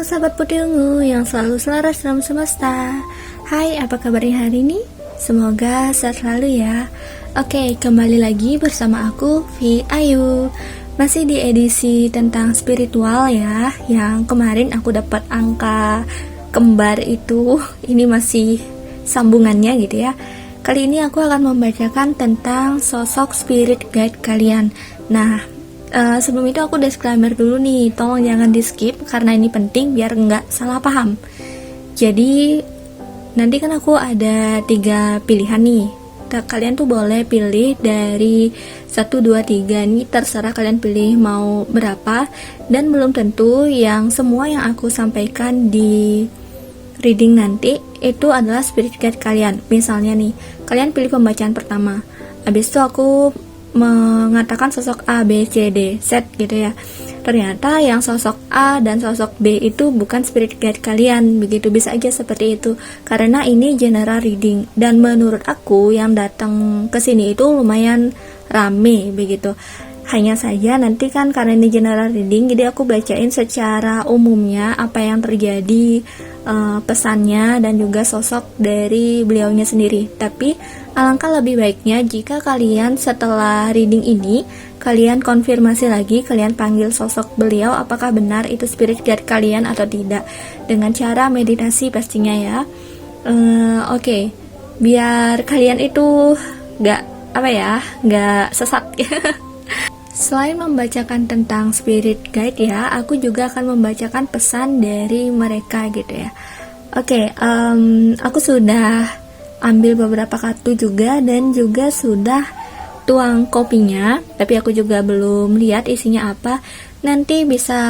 sahabat putih ungu yang selalu selaras dalam semesta. Hai, apa kabarnya hari ini? Semoga sehat selalu ya. Oke, kembali lagi bersama aku, Vi Ayu. Masih di edisi tentang spiritual ya. Yang kemarin aku dapat angka kembar itu. Ini masih sambungannya gitu ya. Kali ini aku akan membacakan tentang sosok spirit guide kalian. Nah, sebelum itu aku disclaimer dulu nih, tolong jangan di skip karena ini penting biar nggak salah paham. Jadi nanti kan aku ada 3 pilihan nih. Kalian tuh boleh pilih dari 1, 2, 3 nih, terserah kalian pilih mau berapa. Dan belum tentu yang semua yang aku sampaikan di reading nanti itu adalah spirit guide kalian. Misalnya nih, kalian pilih pembacaan pertama, habis itu aku mengatakan sosok A, B, C, D, Z gitu ya. Ternyata yang sosok A dan sosok B itu bukan spirit guide kalian, begitu bisa aja seperti itu. Karena ini general reading dan menurut aku yang datang ke sini itu lumayan rame begitu. Hanya saja nanti kan karena ini general reading, jadi aku bacain secara umumnya apa yang terjadi, pesannya dan juga sosok dari beliaunya sendiri. Tapi alangkah lebih baiknya jika kalian setelah reading ini kalian konfirmasi lagi, kalian panggil sosok beliau apakah benar itu spirit guide kalian atau tidak, dengan cara meditasi pastinya ya. Oke. Biar kalian itu nggak sesat ya. Selain membacakan tentang spirit guide ya, aku juga akan membacakan pesan dari mereka gitu ya. Oke, aku sudah ambil beberapa kartu juga dan juga sudah tuang kopinya, tapi aku juga belum lihat isinya apa. Nanti bisa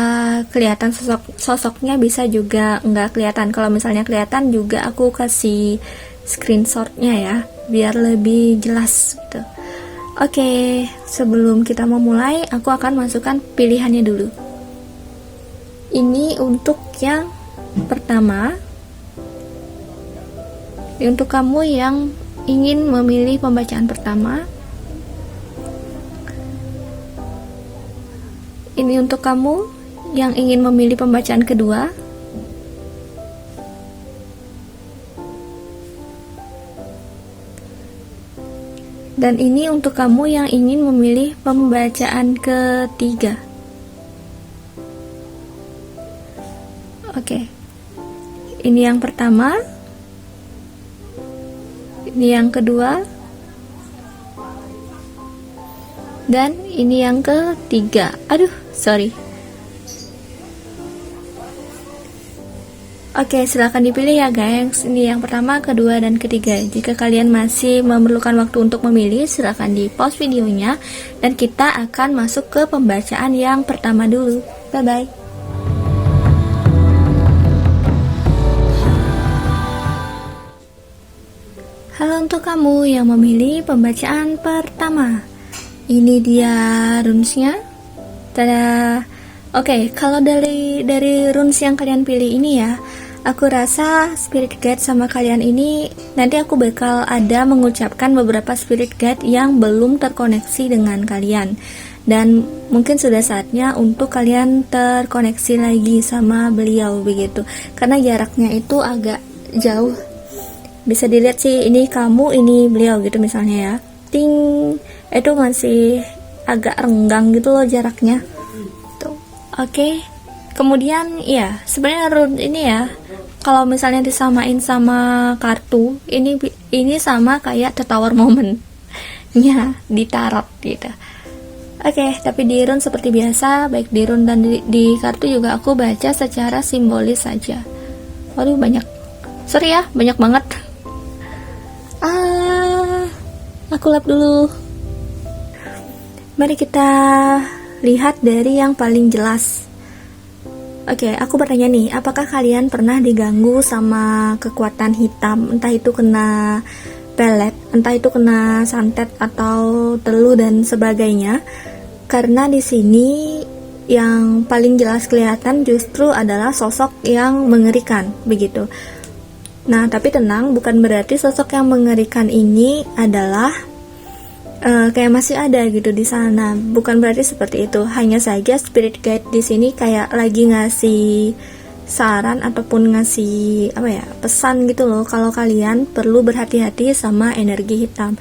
kelihatan sosoknya, bisa juga nggak kelihatan. Kalau misalnya kelihatan juga aku kasih screenshotnya ya, biar lebih jelas gitu. Oke, sebelum kita memulai, aku akan masukkan pilihannya dulu. Ini untuk yang pertama, untuk kamu yang ingin memilih pembacaan pertama. Ini untuk kamu yang ingin memilih pembacaan kedua. Dan ini untuk kamu yang ingin memilih pembacaan ketiga. Oke. Ini yang pertama. Ini yang kedua. Dan ini yang ketiga. Aduh, sorry. Oke, silakan dipilih ya guys. Ini yang pertama, kedua, dan ketiga. Jika kalian masih memerlukan waktu untuk memilih, silakan di pause videonya dan kita akan masuk ke pembacaan yang pertama dulu. Bye bye. Halo untuk kamu yang memilih pembacaan pertama. Ini dia runesnya. Tada. Oke, kalau dari runes yang kalian pilih ini ya, aku rasa spirit guide sama kalian ini nanti aku bakal ada mengucapkan beberapa spirit guide yang belum terkoneksi dengan kalian. Dan mungkin sudah saatnya untuk kalian terkoneksi lagi sama beliau begitu. Karena jaraknya itu agak jauh. Bisa dilihat sih, ini kamu, ini beliau gitu misalnya ya. Ting, itu masih agak renggang gitu loh jaraknya. Oke, kemudian ya sebenarnya rune ini ya, kalau misalnya disamain sama kartu, ini sama kayak The Tower Moment nya di tarot gitu. Oke, tapi di rune seperti biasa, baik di rune dan di kartu juga aku baca secara simbolis saja. Waduh, banyak, sorry ya, banyak banget. Aku lap dulu. Mari kita lihat dari yang paling jelas. Oke, aku bertanya nih, apakah kalian pernah diganggu sama kekuatan hitam? Entah itu kena pelet, entah itu kena santet atau teluh dan sebagainya. Karena di sini yang paling jelas kelihatan justru adalah sosok yang mengerikan, begitu. Nah, tapi tenang, bukan berarti sosok yang mengerikan ini adalah kayak masih ada gitu di sana. Bukan berarti seperti itu. Hanya saja spirit guide di sini kayak lagi ngasih saran ataupun ngasih pesan gitu loh, kalau kalian perlu berhati-hati sama energi hitam.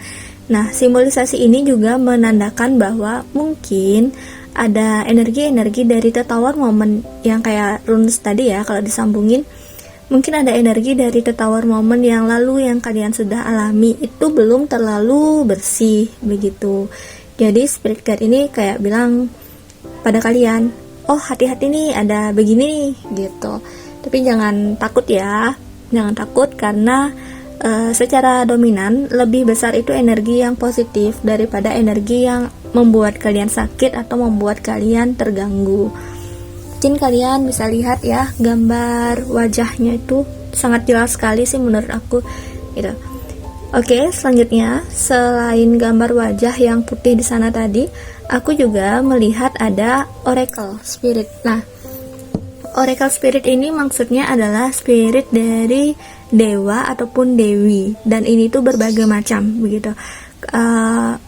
Nah, simbolisasi ini juga menandakan bahwa mungkin ada energi-energi dari The Tower Moment yang kayak runes tadi ya, kalau disambungin mungkin ada energi dari The Tower Moment yang lalu yang kalian sudah alami itu belum terlalu bersih begitu. Jadi spirit guide ini kayak bilang pada kalian, oh hati-hati nih ada begini nih gitu. Tapi jangan takut ya, jangan takut karena secara dominan lebih besar itu energi yang positif daripada energi yang membuat kalian sakit atau membuat kalian terganggu. Mungkin kalian bisa lihat ya, gambar wajahnya itu sangat jelas sekali sih menurut aku gitu. Oke, selanjutnya selain gambar wajah yang putih di sana tadi, aku juga melihat ada oracle spirit. Nah, oracle spirit ini maksudnya adalah spirit dari dewa ataupun dewi, dan ini tuh berbagai macam begitu.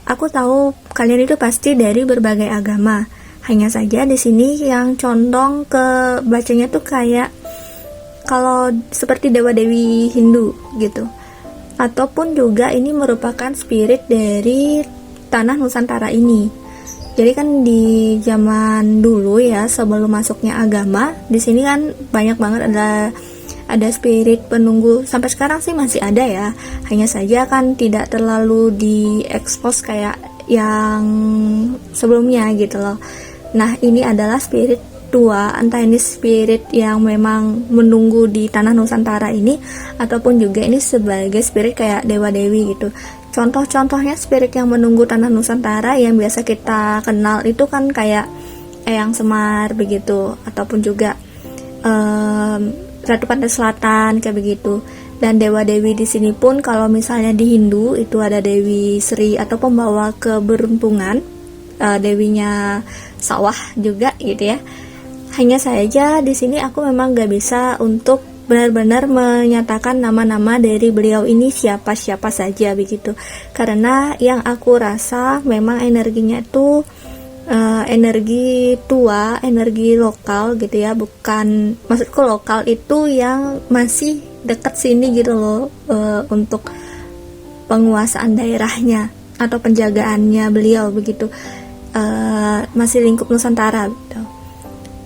Aku tahu kalian itu pasti dari berbagai agama. Hanya saja di sini yang condong ke bacanya tuh kayak kalau seperti dewa dewi Hindu gitu. Ataupun juga ini merupakan spirit dari tanah Nusantara ini. Jadi kan di zaman dulu ya, sebelum masuknya agama, di sini kan banyak banget ada spirit penunggu, sampai sekarang sih masih ada ya. Hanya saja kan tidak terlalu diekspos kayak yang sebelumnya gitu loh. Nah, ini adalah spirit tua, entah ini spirit yang memang menunggu di tanah Nusantara ini ataupun juga ini sebagai spirit kayak dewa-dewi gitu. Contoh-contohnya spirit yang menunggu tanah Nusantara yang biasa kita kenal itu kan kayak Eyang Semar begitu, ataupun juga Ratu Pantai Selatan kayak begitu. Dan dewa-dewi di sini pun kalau misalnya di Hindu itu ada Dewi Sri atau pembawa keberuntungan, dewinya sawah juga gitu ya. Hanya saja di sini aku memang gak bisa untuk benar-benar menyatakan nama-nama dari beliau ini siapa-siapa saja begitu. Karena yang aku rasa memang energinya itu energi tua, energi lokal gitu ya, bukan, maksudku lokal itu yang masih dekat sini gitu loh, untuk penguasaan daerahnya atau penjagaannya beliau begitu, masih lingkup Nusantara gitu.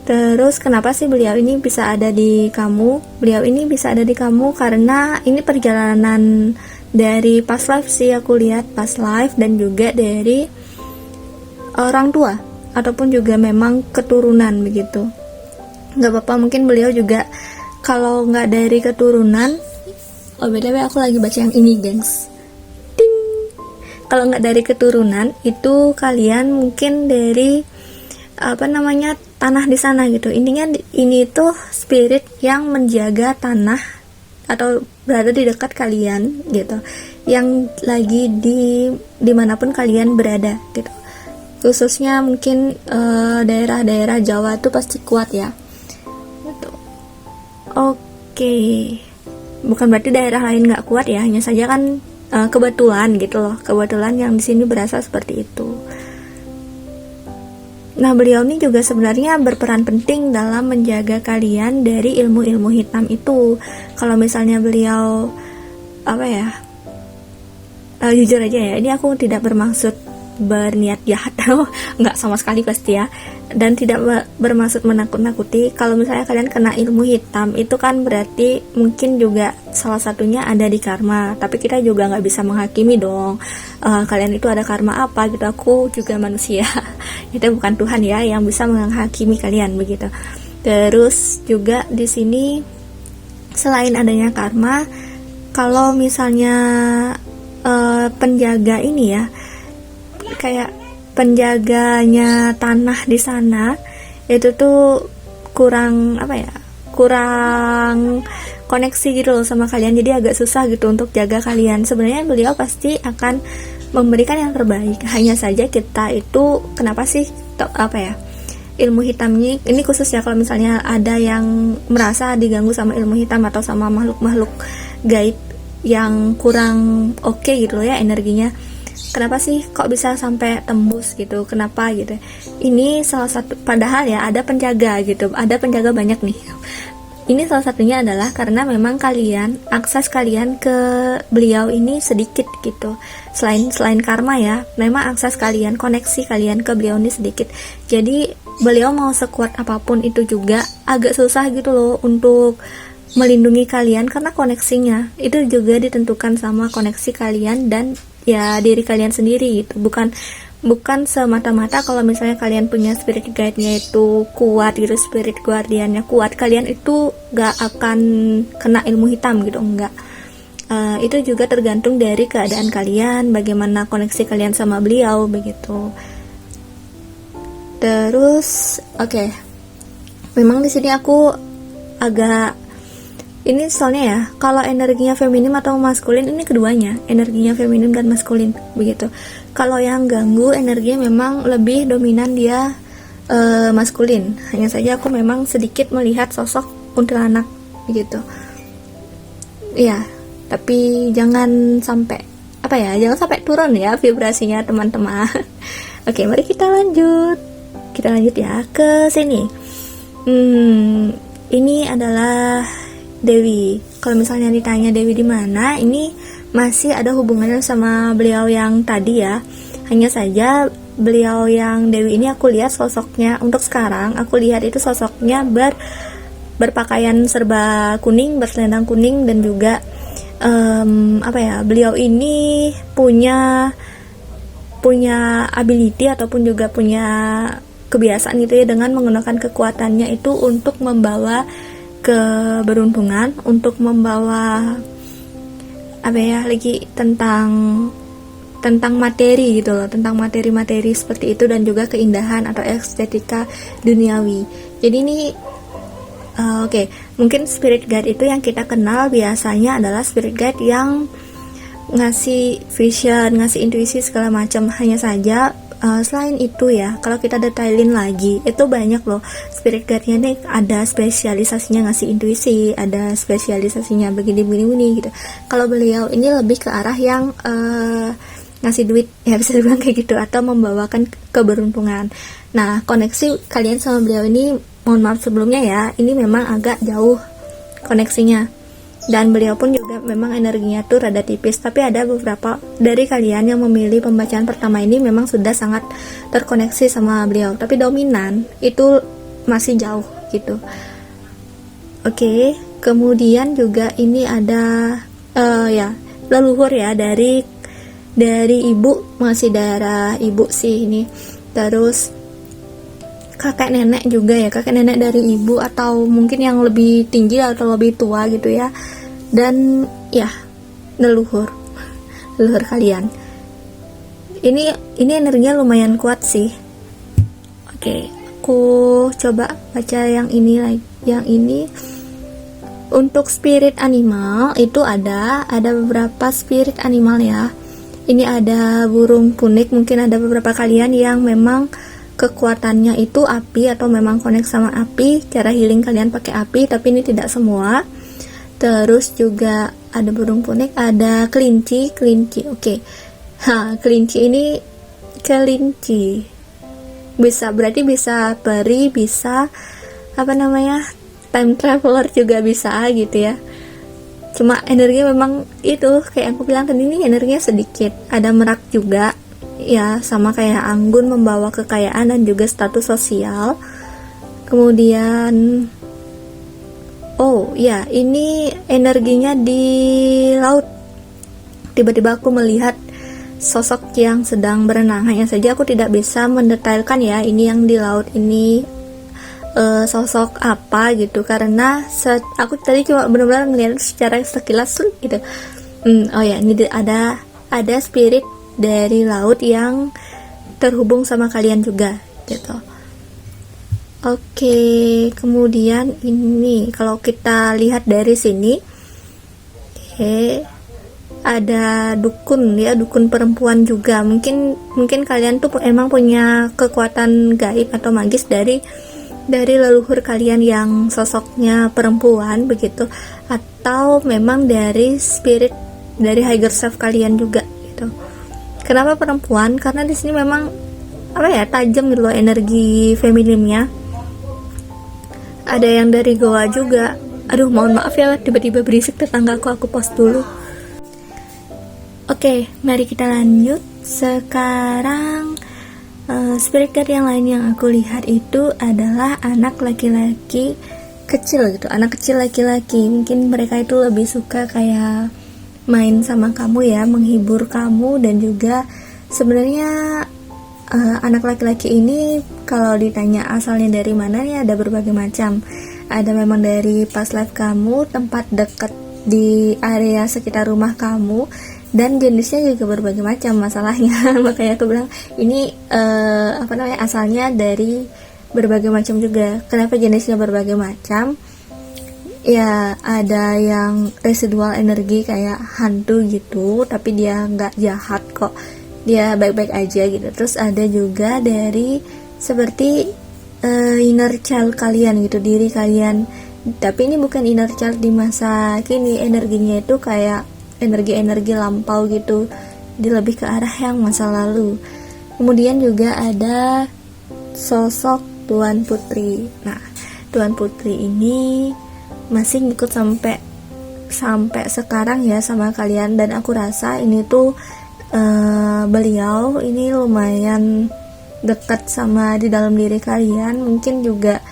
Terus kenapa sih beliau ini bisa ada di kamu? Beliau ini bisa ada di kamu karena ini perjalanan dari past life sih, aku lihat past life, dan juga dari orang tua ataupun juga memang keturunan begitu. Gak apa-apa, mungkin beliau juga kalau nggak dari keturunan, btw aku lagi baca yang ini gengs, ding. Kalau nggak dari keturunan itu kalian mungkin dari tanah di sana gitu. Intinya ini tuh spirit yang menjaga tanah atau berada di dekat kalian gitu, yang lagi dimanapun kalian berada gitu. Khususnya mungkin daerah-daerah Jawa itu pasti kuat ya gitu. Oke, bukan berarti daerah lain nggak kuat ya, hanya saja kan kebetulan gitu loh, kebetulan yang di sini berasa seperti itu. Nah, beliau ini juga sebenarnya berperan penting dalam menjaga kalian dari ilmu-ilmu hitam itu. Kalau misalnya beliau jujur aja ya, ini aku tidak bermaksud berniat jahat, nggak sama sekali pasti ya, dan tidak bermaksud menakut-nakuti. Kalau misalnya kalian kena ilmu hitam itu kan berarti mungkin juga salah satunya ada di karma, tapi kita juga nggak bisa menghakimi dong kalian itu ada karma apa gitu. Aku juga manusia, kita bukan Tuhan ya yang bisa menghakimi kalian begitu. Terus juga di sini selain adanya karma, kalau misalnya penjaga ini ya, kayak penjaganya tanah di sana itu tuh kurang kurang koneksi gitu loh sama kalian, jadi agak susah gitu untuk jaga kalian. Sebenarnya beliau pasti akan memberikan yang terbaik, hanya saja kita itu kenapa sih ilmu hitamnya ini khususnya kalau misalnya ada yang merasa diganggu sama ilmu hitam atau sama makhluk-makhluk gaib yang kurang oke gitu loh ya energinya. Kenapa sih kok bisa sampai tembus gitu? Kenapa gitu? Ini salah satu, padahal ya ada penjaga gitu, ada penjaga banyak nih. Ini salah satunya adalah karena memang kalian, akses kalian ke beliau ini sedikit gitu. Selain karma ya, memang akses kalian, koneksi kalian ke beliau ini sedikit. Jadi beliau mau sekuat apapun itu juga agak susah gitu loh untuk melindungi kalian, karena koneksinya itu juga ditentukan sama koneksi kalian dan ya diri kalian sendiri gitu. Bukan semata-mata kalau misalnya kalian punya spirit guide-nya itu kuat gitu, spirit guardiannya kuat, kalian itu gak akan kena ilmu hitam gitu, enggak. Itu juga tergantung dari keadaan kalian, bagaimana koneksi kalian sama beliau begitu. Terus oke. Memang di sini aku agak ini soalnya ya, kalau energinya feminim atau maskulin, ini keduanya, energinya feminim dan maskulin begitu. Kalau yang ganggu energinya memang lebih dominan dia maskulin. Hanya saja aku memang sedikit melihat sosok kuntilanak begitu. Iya, tapi jangan sampai jangan sampai turun ya vibrasinya teman-teman. Oke, mari kita lanjut. Kita lanjut ya ke sini. Ini adalah Dewi. Kalau misalnya ditanya Dewi di mana, ini masih ada hubungannya sama beliau yang tadi ya. Hanya saja beliau yang Dewi ini aku lihat sosoknya untuk sekarang, aku lihat itu sosoknya berpakaian serba kuning, berselendang kuning, dan juga beliau ini punya ability ataupun juga punya kebiasaan gitu ya, dengan menggunakan kekuatannya itu untuk membawa keberuntungan, untuk membawa tentang materi gitu loh, tentang materi-materi seperti itu, dan juga keindahan atau estetika duniawi. Jadi ini mungkin spirit guide itu yang kita kenal biasanya adalah spirit guide yang ngasih vision, ngasih intuisi segala macam. Hanya saja selain itu ya, kalau kita detailin lagi, itu banyak loh spirit guide-nya nih, ada spesialisasinya ngasih intuisi, ada spesialisasinya begini gitu. Kalau beliau ini lebih ke arah yang ngasih duit ya, bisa dibilang kayak gitu, atau membawakan keberuntungan. Nah, koneksi kalian sama beliau ini, mohon maaf sebelumnya ya, ini memang agak jauh koneksinya. Dan beliau pun juga memang energinya tuh rada tipis, tapi ada beberapa dari kalian yang memilih pembacaan pertama ini memang sudah sangat terkoneksi sama beliau, tapi dominan itu masih jauh gitu. Oke, kemudian juga ini ada leluhur ya, dari ibu, masih darah ibu sih ini. Terus kakek nenek juga ya, kakek nenek dari ibu, atau mungkin yang lebih tinggi atau lebih tua gitu ya. Dan ya, leluhur kalian. Ini energinya lumayan kuat sih. Oke, aku coba baca yang ini lagi. Yang ini untuk spirit animal itu ada beberapa spirit animal ya. Ini ada burung punik, mungkin ada beberapa kalian yang memang kekuatannya itu api atau memang connect sama api, cara healing kalian pakai api, tapi ini tidak semua. Terus juga ada burung punik, ada kelinci. Oke. Kelinci ini berarti bisa peri, bisa time traveler juga bisa gitu ya. Cuma energinya memang itu kayak aku bilang tadi, ini energinya sedikit. Ada merak juga ya, sama kayak anggun, membawa kekayaan dan juga status sosial. Kemudian ini energinya di laut. Tiba-tiba aku melihat sosok yang sedang berenang. Hanya saja aku tidak bisa mendetailkan ya, ini yang di laut ini sosok apa gitu, karena aku tadi cuma benar-benar ngeliat secara sekilas gitu. Ini ada spirit dari laut yang terhubung sama kalian juga gitu. Oke, kemudian ini kalau kita lihat dari sini, ada dukun ya, dukun perempuan juga. Mungkin kalian tuh emang punya kekuatan gaib atau magis dari leluhur kalian yang sosoknya perempuan begitu, atau memang dari spirit dari higher self kalian juga gitu. Kenapa perempuan? Karena di sini memang tajam gitu loh energi femininnya. Ada yang dari goa juga, Aduh, mohon maaf ya, tiba-tiba berisik tetanggaku, aku pause dulu. Oke, mari kita lanjut. Sekarang spirit guide yang lain yang aku lihat itu adalah anak laki-laki kecil gitu, anak kecil laki-laki. Mungkin mereka itu lebih suka kayak main sama kamu ya, menghibur kamu. Dan juga sebenarnya anak laki-laki ini kalau ditanya asalnya dari mana ya, ada berbagai macam. Ada memang dari past life kamu, tempat dekat di area sekitar rumah kamu, dan jenisnya juga berbagai macam masalahnya. Makanya aku bilang ini asalnya dari berbagai macam juga. Kenapa jenisnya berbagai macam? Ya ada yang residual energi kayak hantu gitu, tapi dia nggak jahat kok, dia baik-baik aja gitu. Terus ada juga dari seperti inner child kalian gitu, diri kalian. Tapi ini bukan inner child di masa kini, energinya itu kayak energi-energi lampau gitu, dia lebih ke arah yang masa lalu. Kemudian juga ada sosok Tuan Putri. Nah, Tuan Putri ini masih ngikut sampai sekarang ya sama kalian, dan aku rasa ini tuh beliau ini lumayan dekat sama di dalam diri kalian. Mungkin juga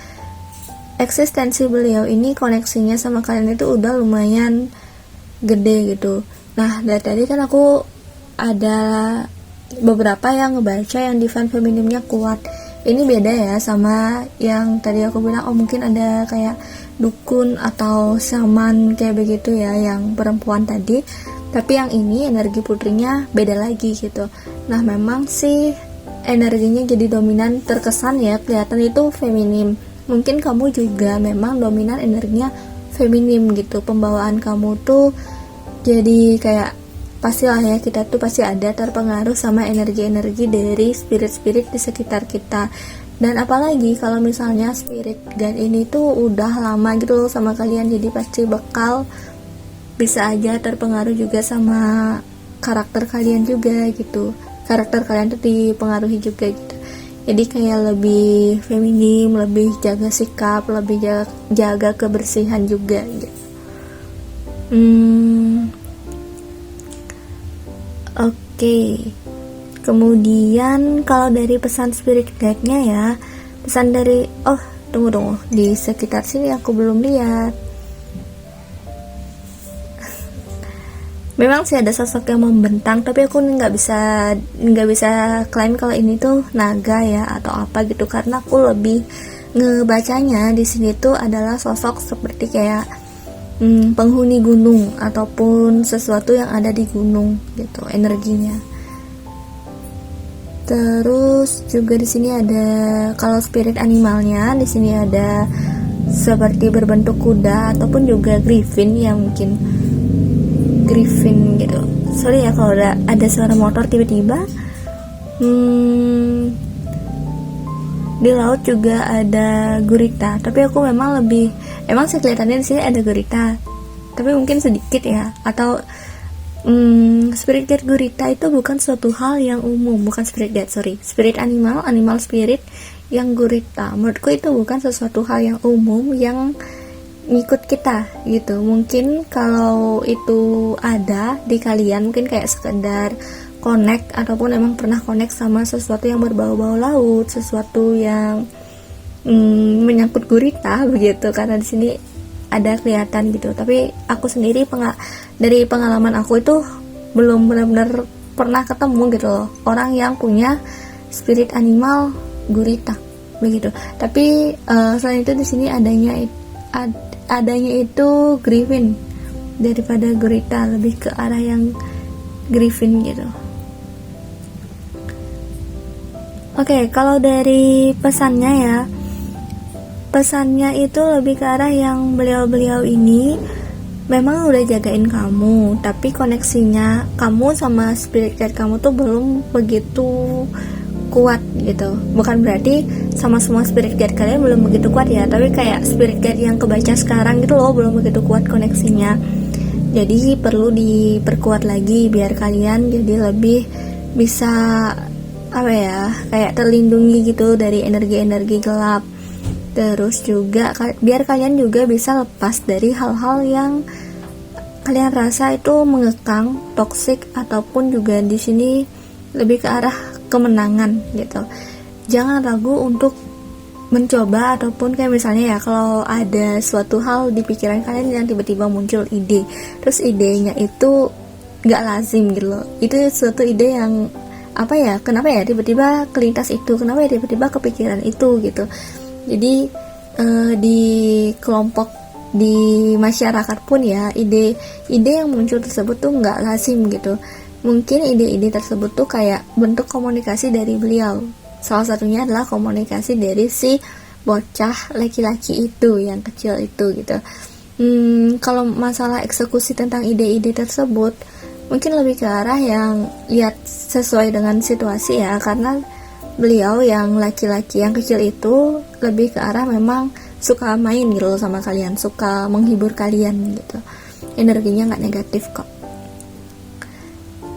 eksistensi beliau ini, koneksinya sama kalian itu udah lumayan gede gitu. Nah, dari tadi kan aku ada beberapa yang ngebaca yang divine femininnya kuat. Ini beda ya sama yang tadi aku bilang, mungkin ada kayak dukun atau shaman kayak begitu ya, yang perempuan tadi. Tapi yang ini energi putrinya beda lagi gitu. Nah, memang sih energinya jadi dominan, terkesan ya kelihatan itu feminim. Mungkin kamu juga memang dominan energinya feminim gitu. Pembawaan kamu tuh jadi kayak pastilah ya, kita tuh pasti ada terpengaruh sama energi-energi dari spirit-spirit di sekitar kita. Dan apalagi kalau misalnya spirit guide ini tuh udah lama gitu loh sama kalian, jadi pasti bakal bisa aja terpengaruh juga sama karakter kalian juga gitu. Karakter kalian tuh dipengaruhi juga gitu. Jadi kayak lebih feminim, lebih jaga sikap, lebih jaga kebersihan juga gitu. Oke. Kemudian kalau dari pesan spirit guide-nya ya, pesan dari tunggu, di sekitar sini aku belum lihat. Memang sih ada sosok yang membentang, tapi aku nggak bisa klaim kalau ini tuh naga ya atau apa gitu, karena aku lebih ngebacanya di sini tuh adalah sosok seperti kayak penghuni gunung ataupun sesuatu yang ada di gunung gitu energinya. Terus juga di sini ada kalau spirit animalnya, di sini ada seperti berbentuk kuda ataupun juga griffin ya, mungkin griffin gitu. Sorry ya kalau ada suara motor tiba-tiba. Di laut juga ada gurita, tapi aku memang sih kelihatannya di sini ada gurita, tapi mungkin sedikit ya. Atau spirit guide gurita itu bukan suatu hal yang umum, bukan spirit guide, spirit animal spirit yang gurita. Menurutku itu bukan sesuatu hal yang umum yang ngikut kita gitu. Mungkin kalau itu ada di kalian, mungkin kayak sekedar connect ataupun emang pernah connect sama sesuatu yang berbau-bau laut, sesuatu yang menyangkut gurita begitu, karena di sini ada kelihatan gitu. Tapi aku sendiri dari pengalaman aku itu belum benar-benar pernah ketemu gitu loh, orang yang punya spirit animal gurita begitu. Tapi selain itu di sini adanya itu griffin daripada gurita, lebih ke arah yang griffin gitu. Oke, kalau dari pesannya itu lebih ke arah yang beliau-beliau ini memang udah jagain kamu, tapi koneksinya kamu sama spirit guide kamu tuh belum begitu kuat gitu. Bukan berarti sama semua spirit guide kalian belum begitu kuat ya, tapi kayak spirit guide yang kebaca sekarang gitu loh belum begitu kuat koneksinya. Jadi perlu diperkuat lagi biar kalian jadi lebih bisa kayak terlindungi gitu dari energi-energi gelap. Terus juga biar kalian juga bisa lepas dari hal-hal yang kalian rasa itu mengekang, toksik, ataupun juga di sini lebih ke arah kemenangan gitu. Jangan ragu untuk mencoba, ataupun kayak misalnya ya, kalau ada suatu hal di pikiran kalian yang tiba-tiba muncul ide, terus idenya itu gak lazim gitu loh, itu suatu ide yang apa ya, kenapa ya tiba-tiba kelintas itu, kenapa ya tiba-tiba kepikiran itu gitu. Jadi di kelompok, di masyarakat pun ya, ide yang muncul tersebut tuh nggak lazim gitu. Mungkin ide-ide tersebut tuh kayak bentuk komunikasi dari beliau. Salah satunya adalah komunikasi dari si bocah laki-laki itu yang kecil itu gitu. Kalau masalah eksekusi tentang ide-ide tersebut, mungkin lebih ke arah yang lihat sesuai dengan situasi ya, karena beliau yang laki-laki yang kecil itu lebih ke arah memang suka main gitu loh sama kalian, suka menghibur kalian gitu. Energinya nggak negatif kok.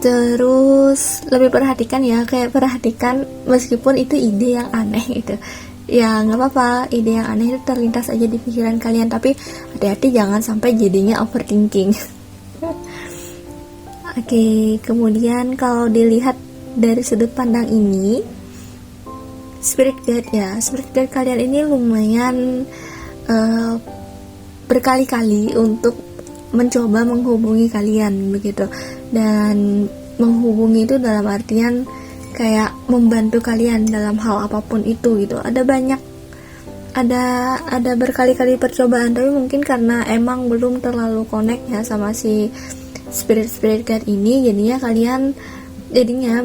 Terus lebih perhatikan ya, kayak perhatikan meskipun itu ide yang aneh gitu ya, nggak apa-apa, ide yang aneh itu terlintas aja di pikiran kalian, tapi hati-hati jangan sampai jadinya overthinking. Oke, kemudian kalau dilihat dari sudut pandang ini, spirit guide ya, spirit guide kalian ini lumayan berkali-kali untuk mencoba menghubungi kalian begitu. Dan menghubungi itu dalam artian kayak membantu kalian dalam hal apapun itu gitu. Ada berkali-kali percobaan, tapi mungkin karena emang belum terlalu connect ya sama si spirit guide ini, jadinya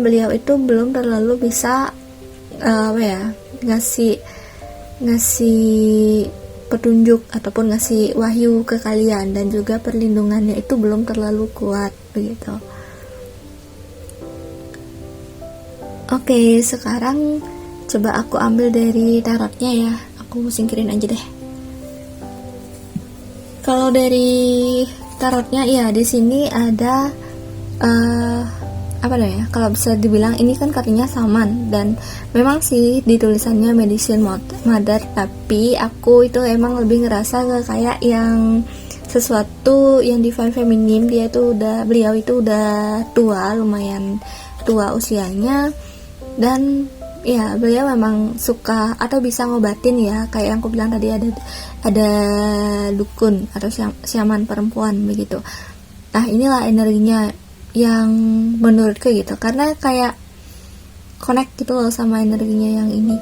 beliau itu belum terlalu bisa ngasih petunjuk ataupun ngasih wahyu ke kalian, dan juga perlindungannya itu belum terlalu kuat begitu. Oke, sekarang coba aku ambil dari tarotnya ya, aku singkirin aja deh. Kalau dari tarotnya ya, di sini ada kalau bisa dibilang ini kan kartunya Saman, dan memang sih di tulisannya Medicine Mother, tapi aku itu emang lebih ngerasa kayak yang sesuatu yang divine feminine. Beliau itu udah tua, lumayan tua usianya, dan ya beliau memang suka atau bisa ngobatin ya, kayak yang aku bilang tadi, ada dukun atau syaman perempuan begitu. Nah, inilah energinya yang menurutku gitu, karena kayak connect gitu loh sama energinya yang ini.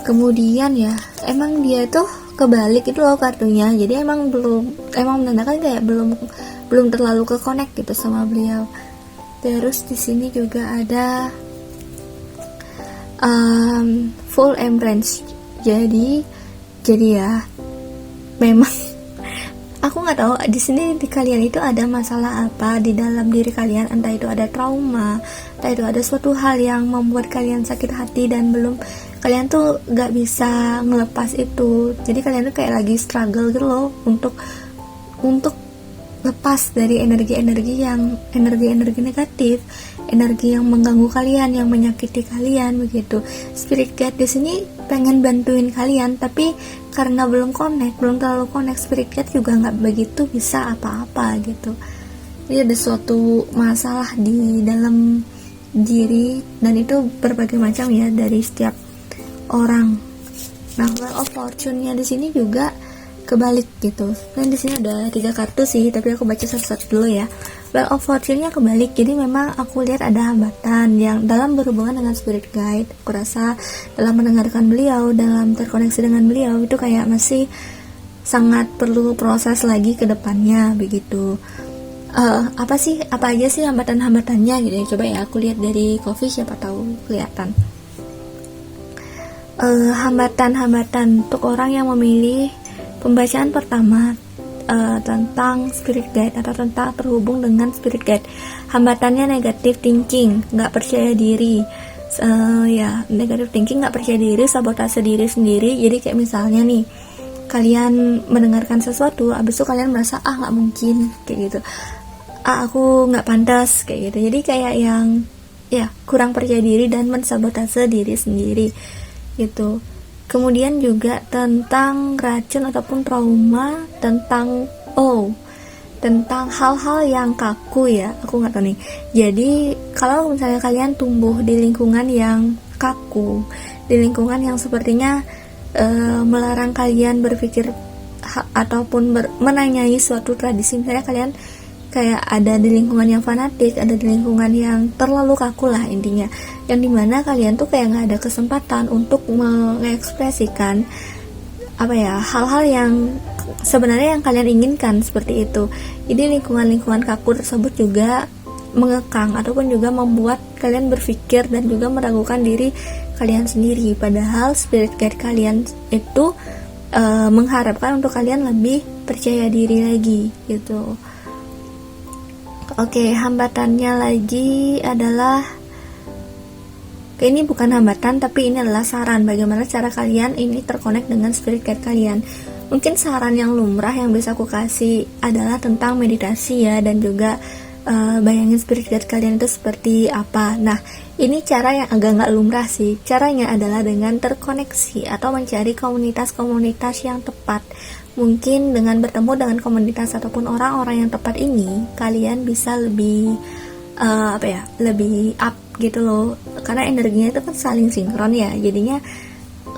Kemudian ya, emang dia tuh kebalik itu loh kartunya, jadi emang menandakan kayak belum terlalu ke connect gitu sama beliau. Terus di sini juga ada full embrace, jadi ya memang aku nggak tahu di sini di kalian itu ada masalah apa di dalam diri kalian, entah itu ada trauma, entah itu ada suatu hal yang membuat kalian sakit hati dan kalian tuh nggak bisa ngelepas itu. Jadi kalian tuh kayak lagi struggle gitu loh untuk lepas dari energi negatif, energi yang mengganggu kalian, yang menyakiti kalian begitu. Spirit guide di sini pengen bantuin kalian, tapi karena belum terlalu connect, spirit guide juga nggak begitu bisa apa-apa gitu. Jadi ada suatu masalah di dalam diri, dan itu berbagai macam ya dari setiap orang. Nah, Wheel of Fortune-nya di sini juga kebalik gitu. Dan di sini ada 3 kartu sih, tapi aku baca satu-satu dulu ya. Wheel of Fortune-nya kebalik, jadi memang aku lihat ada hambatan yang dalam berhubungan dengan spirit guide. Aku rasa dalam mendengarkan beliau, dalam terkoneksi dengan beliau itu kayak masih sangat perlu proses lagi ke depannya begitu. Apa aja sih hambatan-hambatannya gitu ya. Coba ya aku lihat dari coffee, siapa tahu kelihatan. Hambatan-hambatan untuk orang yang memilih pembacaan pertama tentang spirit guide atau tentang terhubung dengan spirit guide. Hambatannya negative thinking, nggak percaya diri, negative thinking, nggak percaya diri, sabotase diri sendiri. Jadi kayak misalnya nih, kalian mendengarkan sesuatu, abis itu kalian merasa nggak mungkin kayak gitu, aku nggak pantas kayak gitu. Jadi kayak yang kurang percaya diri dan mensabotase diri sendiri gitu. kemudian juga tentang racun ataupun trauma, tentang hal-hal yang kaku ya, aku nggak tahu nih. Jadi kalau misalnya kalian tumbuh di lingkungan yang kaku, di lingkungan yang sepertinya melarang kalian berpikir ataupun menanyai suatu tradisi, misalnya kalian kayak ada di lingkungan yang fanatik, ada di lingkungan yang terlalu kaku lah intinya, yang dimana kalian tuh kayak nggak ada kesempatan untuk mengekspresikan hal-hal yang sebenarnya yang kalian inginkan seperti itu. Jadi lingkungan-lingkungan kaku tersebut juga mengekang ataupun juga membuat kalian berpikir dan juga meragukan diri kalian sendiri, padahal spirit guide kalian itu mengharapkan untuk kalian lebih percaya diri lagi gitu. Oke, hambatannya lagi adalah, ini bukan hambatan tapi ini adalah saran bagaimana cara kalian ini terkonek dengan spirit guide kalian. Mungkin saran yang lumrah yang bisa aku kasih adalah tentang meditasi ya, dan juga bayangin spirit guide kalian itu seperti apa. Nah, ini cara yang agak nggak lumrah sih. Caranya adalah dengan terkoneksi atau mencari komunitas-komunitas yang tepat. Mungkin dengan bertemu dengan komunitas ataupun orang-orang yang tepat ini, kalian bisa lebih lebih up gitu loh. Karena energinya itu kan saling sinkron ya. Jadinya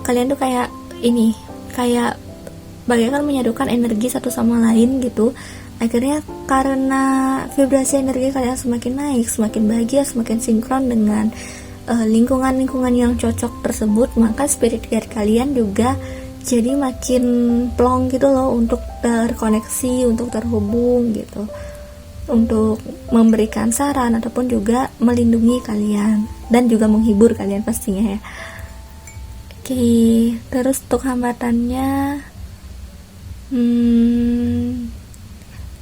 kalian tuh kayak bagaikan menyadukan energi satu sama lain gitu. Akhirnya karena vibrasi energi kalian semakin naik, semakin bahagia, semakin sinkron dengan lingkungan-lingkungan yang cocok tersebut, maka spirit guide kalian juga jadi makin plong gitu loh untuk terkoneksi, untuk terhubung gitu, untuk memberikan saran ataupun juga melindungi kalian dan juga menghibur kalian pastinya ya. Oke, terus untuk hambatannya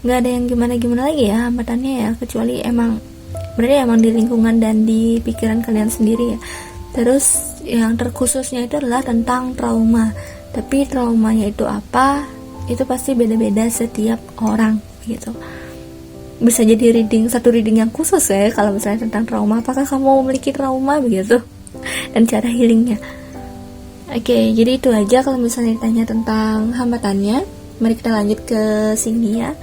nggak ada yang gimana-gimana lagi ya hambatannya ya, kecuali emang di lingkungan dan di pikiran kalian sendiri ya. Terus yang terkhususnya itu adalah tentang trauma, tapi traumanya itu apa, itu pasti beda-beda setiap orang gitu. Bisa jadi satu reading yang khusus ya kalau misalnya tentang trauma, apakah kamu memiliki trauma begitu, dan cara healingnya. Oke, jadi itu aja kalau misalnya ditanya tentang hambatannya. Mari kita lanjut ke sini ya.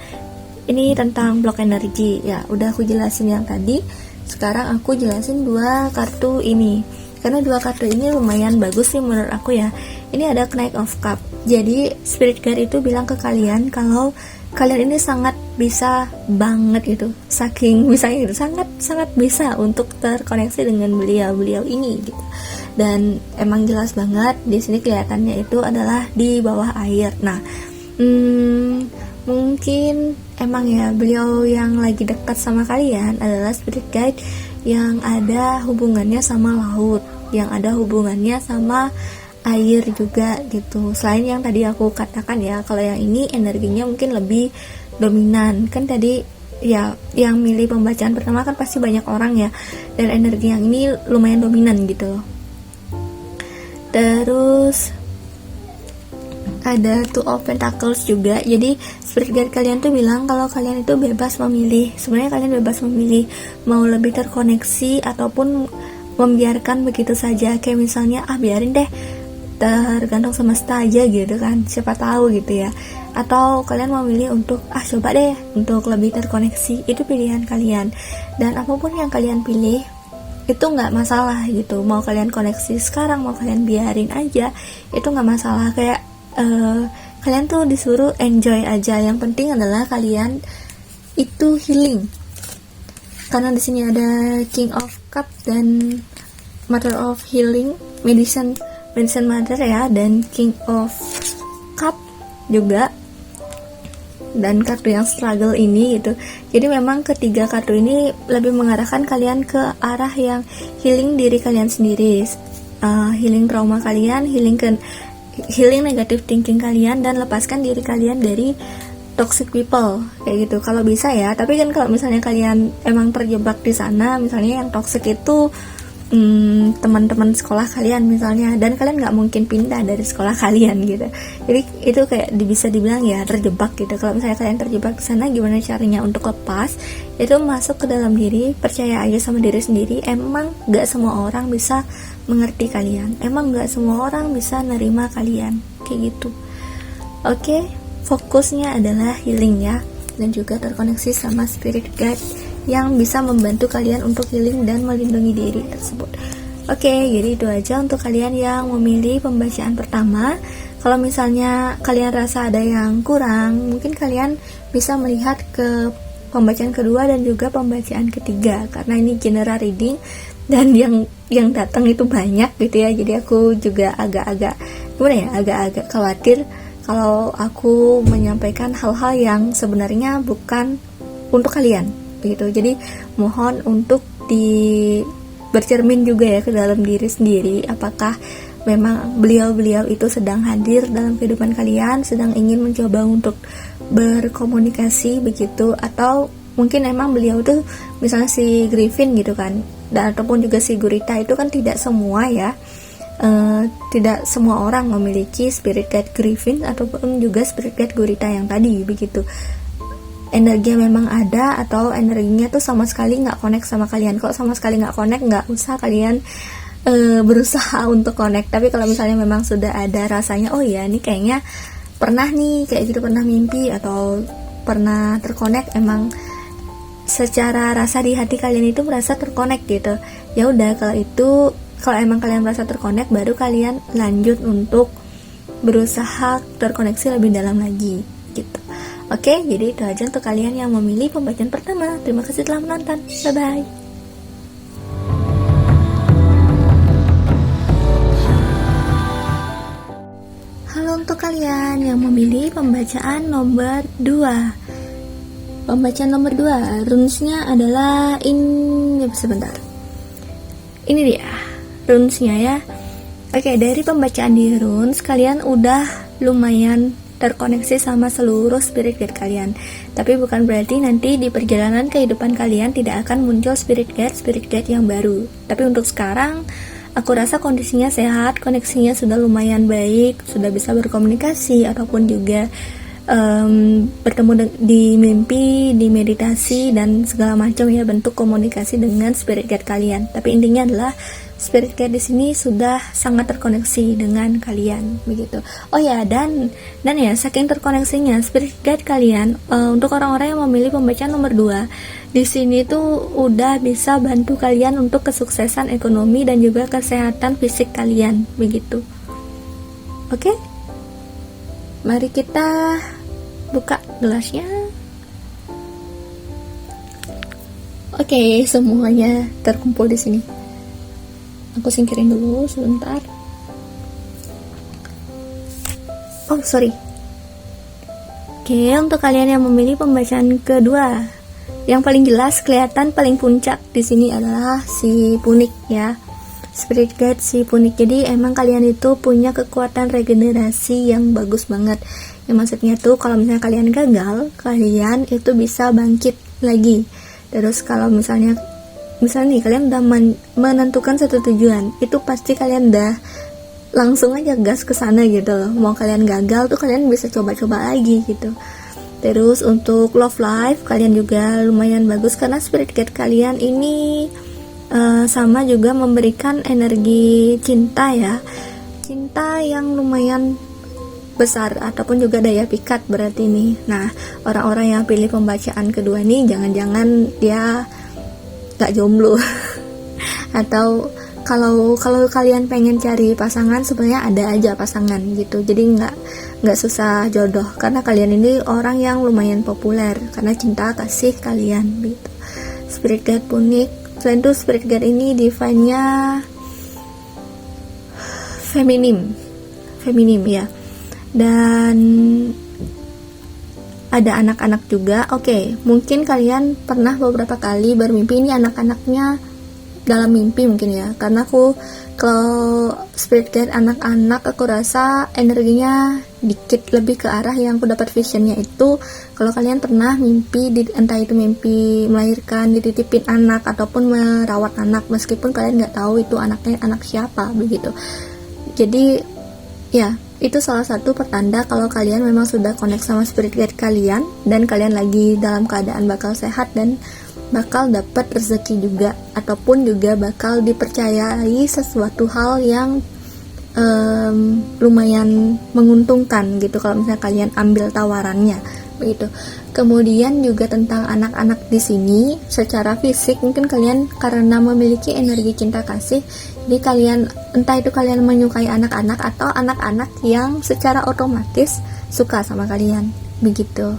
Ini tentang block energi ya, udah aku jelasin yang tadi. Sekarang aku jelasin dua kartu ini, karena dua kartu ini lumayan bagus sih menurut aku ya. Ini ada Knight of Cup. Jadi spirit guide itu bilang ke kalian kalau kalian ini sangat bisa banget gitu, saking bisanya gitu, sangat bisa untuk terkoneksi dengan beliau ini gitu. Dan emang jelas banget di sini kelihatannya itu adalah di bawah air. Nah, mungkin emang ya beliau yang lagi dekat sama kalian adalah spirit guide yang ada hubungannya sama laut, yang ada hubungannya sama air juga gitu. Selain yang tadi aku katakan ya, kalau yang ini energinya mungkin lebih dominan. Kan tadi ya yang milih pembacaan pertama kan pasti banyak orang ya, dan energi yang ini lumayan dominan gitu loh. Terus ada Two of Pentacles juga. Jadi spirit guide kalian tuh bilang kalau kalian itu bebas memilih. Sebenarnya kalian bebas memilih mau lebih terkoneksi ataupun membiarkan begitu saja. Kayak misalnya biarin deh, tergantung semesta aja gitu kan, siapa tahu gitu ya. Atau kalian memilih untuk coba deh untuk lebih terkoneksi. Itu pilihan kalian. Dan apapun yang kalian pilih itu nggak masalah gitu. Mau kalian koneksi sekarang, mau kalian biarin aja, itu nggak masalah. Kayak kalian tuh disuruh enjoy aja. Yang penting adalah kalian itu healing. Karena di sini ada King of Cup dan Mother of Healing, Medicine Mother ya, dan King of Cup juga, dan kartu yang struggle ini gitu. Jadi memang ketiga kartu ini lebih mengarahkan kalian ke arah yang healing diri kalian sendiri, healing trauma kalian, healing negative thinking kalian, dan lepaskan diri kalian dari toxic people kayak gitu kalau bisa ya. Tapi kan kalau misalnya kalian emang terjebak di sana, misalnya yang toxic itu teman-teman sekolah kalian misalnya, dan kalian nggak mungkin pindah dari sekolah kalian gitu. Jadi itu kayak bisa dibilang ya terjebak gitu. Kalau misalnya kalian terjebak di sana, gimana caranya untuk lepas? Itu masuk ke dalam diri, percaya aja sama diri sendiri. Emang nggak semua orang bisa mengerti kalian, emang nggak semua orang bisa nerima kalian kayak gitu. Oke, fokusnya adalah healing ya, dan juga terkoneksi sama spirit guide yang bisa membantu kalian untuk healing dan melindungi diri tersebut. Oke, jadi itu aja untuk kalian yang memilih pembacaan pertama. Kalau misalnya kalian rasa ada yang kurang, mungkin kalian bisa melihat ke pembacaan kedua dan juga pembacaan ketiga, karena ini general reading dan yang datang itu banyak gitu ya. Jadi aku juga agak-agak agak-agak khawatir kalau aku menyampaikan hal-hal yang sebenarnya bukan untuk kalian begitu. Jadi mohon untuk bercermin juga ya ke dalam diri sendiri, apakah memang beliau-beliau itu sedang hadir dalam kehidupan kalian, sedang ingin mencoba untuk berkomunikasi begitu, atau mungkin emang beliau tuh misalnya si Griffin gitu kan, dan ataupun juga si Gurita itu kan tidak semua ya, tidak semua orang memiliki spirit guide Griffin ataupun juga spirit guide Gurita yang tadi begitu. Energinya memang ada, atau energinya tuh sama sekali nggak connect sama kalian. Kalau sama sekali nggak connect, nggak usah kalian berusaha untuk connect. Tapi kalau misalnya memang sudah ada rasanya, oh ya ini kayaknya pernah nih kayak gitu, pernah mimpi atau pernah terkonek, emang secara rasa di hati kalian itu merasa terkonek gitu, ya udah, kalau emang kalian merasa terkonek, baru kalian lanjut untuk berusaha terkoneksi lebih dalam lagi gitu. Oke, jadi itu aja untuk kalian yang memilih pembacaan pertama. Terima kasih telah menonton. Bye-bye. Halo untuk kalian yang memilih pembacaan nomor 2. Pembacaan nomor 2, runesnya adalah sebentar. Ini dia runesnya ya. Oke, dari pembacaan di runes, kalian udah lumayan terkoneksi sama seluruh spirit guide kalian. Tapi bukan berarti nanti di perjalanan kehidupan kalian tidak akan muncul spirit guide yang baru. Tapi untuk sekarang, aku rasa kondisinya sehat, koneksinya sudah lumayan baik, sudah bisa berkomunikasi ataupun juga bertemu di mimpi, di meditasi dan segala macam ya, bentuk komunikasi dengan spirit guide kalian. Tapi intinya adalah spirit guide di sini sudah sangat terkoneksi dengan kalian begitu. Oh ya, dan ya saking terkoneksinya spirit guide kalian, untuk orang-orang yang memilih pembacaan nomor 2 di sini tuh udah bisa bantu kalian untuk kesuksesan ekonomi dan juga kesehatan fisik kalian begitu. Oke? Mari kita buka gelasnya. Oke, semuanya terkumpul di sini. Aku singkirin dulu sebentar. Oh, sorry. Oke, untuk kalian yang memilih pembacaan kedua, yang paling jelas kelihatan paling puncak di sini adalah si Punik ya. Spirit guide si Punik. Jadi emang kalian itu punya kekuatan regenerasi yang bagus banget. Yang maksudnya tuh kalau misalnya kalian gagal, kalian itu bisa bangkit lagi. Terus kalau misalnya nih kalian udah menentukan satu tujuan, itu pasti kalian udah langsung aja gas ke sana gitu loh. Mau kalian gagal tuh kalian bisa coba-coba lagi gitu. Terus untuk love life kalian juga lumayan bagus, karena spirit guide kalian ini sama juga memberikan energi cinta ya, cinta yang lumayan besar ataupun juga daya pikat berarti nih. Nah, orang-orang yang pilih pembacaan kedua nih jangan-jangan dia gak jomblo atau kalau kalian pengen cari pasangan, sebenarnya ada aja pasangan gitu. Jadi nggak susah jodoh, karena kalian ini orang yang lumayan populer karena cinta kasih kalian gitu. Spirit guide Punik, selain itu spirit guide ini divine-nya feminim ya, dan ada anak-anak juga. Oke, mungkin kalian pernah beberapa kali bermimpi, ini anak-anaknya dalam mimpi mungkin ya, karena aku kalau spirit guide anak-anak aku rasa energinya dikit lebih ke arah yang aku dapat visionnya itu kalau kalian pernah mimpi entah itu mimpi melahirkan, dititipin anak ataupun merawat anak meskipun kalian nggak tahu itu anaknya anak siapa begitu. Jadi ya itu salah satu pertanda kalau kalian memang sudah connect sama spirit guide kalian dan kalian lagi dalam keadaan bakal sehat dan bakal dapat rezeki juga ataupun juga bakal dipercayai sesuatu hal yang lumayan menguntungkan gitu kalau misalnya kalian ambil tawarannya begitu. Kemudian juga tentang anak-anak di sini secara fisik mungkin kalian karena memiliki energi cinta kasih jadi kalian entah itu kalian menyukai anak-anak atau anak-anak yang secara otomatis suka sama kalian begitu.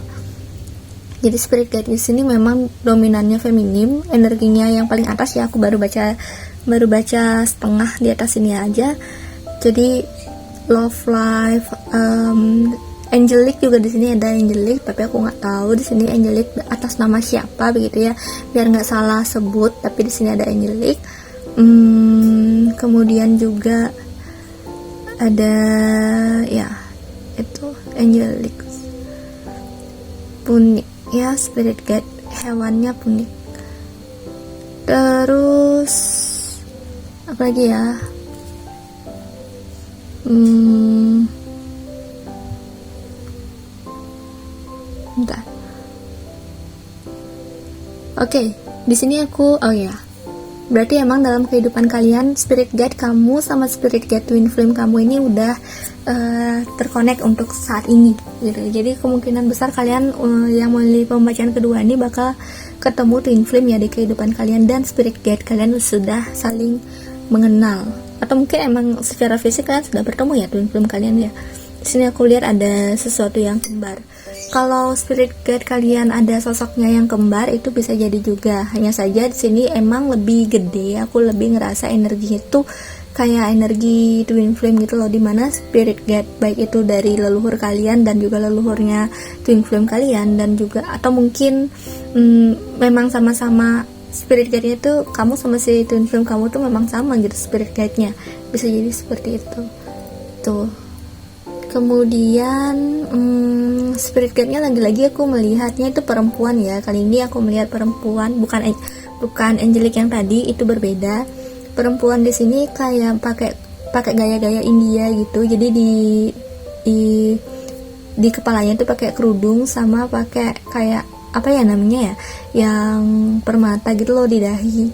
Jadi spirit guide di sini memang dominannya feminim, energinya yang paling atas ya aku baru baca setengah di atas ini aja. Jadi love life, angelic juga di sini ada angelic, tapi aku nggak tahu di sini angelic atas nama siapa begitu ya, biar nggak salah sebut. Tapi di sini ada angelic. Kemudian juga ada ya itu angelic punik ya, spirit guide hewannya punik. Terus apa lagi ya, bentar. Oke, di sini aku berarti emang dalam kehidupan kalian spirit guide kamu sama spirit guide twin flame kamu ini udah terkonek untuk saat ini gitu. Jadi kemungkinan besar kalian yang memilih pembacaan kedua ini bakal ketemu twin flame ya di kehidupan kalian dan spirit guide kalian sudah saling mengenal atau mungkin emang secara fisik kalian sudah bertemu ya twin flame kalian ya. Di sini aku lihat ada sesuatu yang kembar. Kalau spirit guide kalian ada sosoknya yang kembar itu bisa jadi juga. Hanya saja di sini emang lebih gede. Aku lebih ngerasa energinya itu kayak energi twin flame gitu loh, dimana spirit guide baik itu dari leluhur kalian dan juga leluhurnya twin flame kalian dan juga atau mungkin memang sama-sama spirit guide-nya itu kamu sama si twin flame kamu tuh memang sama gitu spirit guide-nya. Bisa jadi seperti itu. Tuh. Kemudian spirit guide-nya lagi-lagi aku melihatnya itu perempuan ya. Kali ini aku melihat perempuan, bukan angelic yang tadi, itu berbeda. Perempuan di sini kayak pakai gaya-gaya India gitu. Jadi di kepalanya itu pakai kerudung sama pakai kayak apa ya namanya ya, yang permata gitu loh di dahi.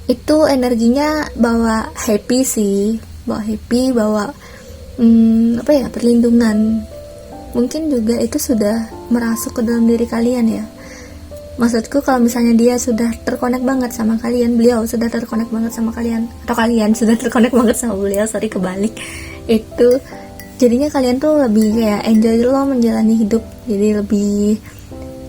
Itu energinya bawa happy sih. Bawa perlindungan. Mungkin juga itu sudah merasuk ke dalam diri kalian ya. Maksudku kalau misalnya dia sudah terkonek banget sama kalian, beliau sudah terkonek banget sama kalian, atau kalian sudah terkonek banget sama beliau, kebalik. Itu jadinya kalian tuh lebih kayak enjoy loh menjalani hidup, jadi lebih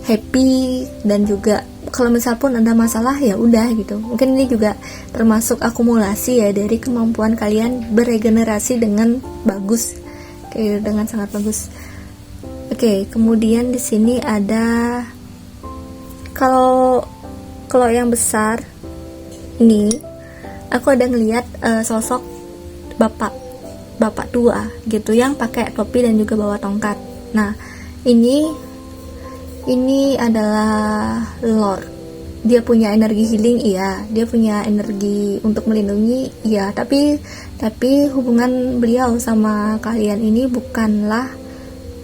happy. Dan juga kalau misal pun ada masalah ya udah gitu. Mungkin ini juga termasuk akumulasi ya dari kemampuan kalian beregenerasi dengan bagus, kayak dengan sangat bagus. Oke, kemudian di sini ada kalau yang besar ini aku ada ngelihat sosok bapak tua gitu yang pakai topi dan juga bawa tongkat. Nah, ini adalah Lord. Dia punya energi healing, iya. Dia punya energi untuk melindungi, iya. Tapi hubungan beliau sama kalian ini bukanlah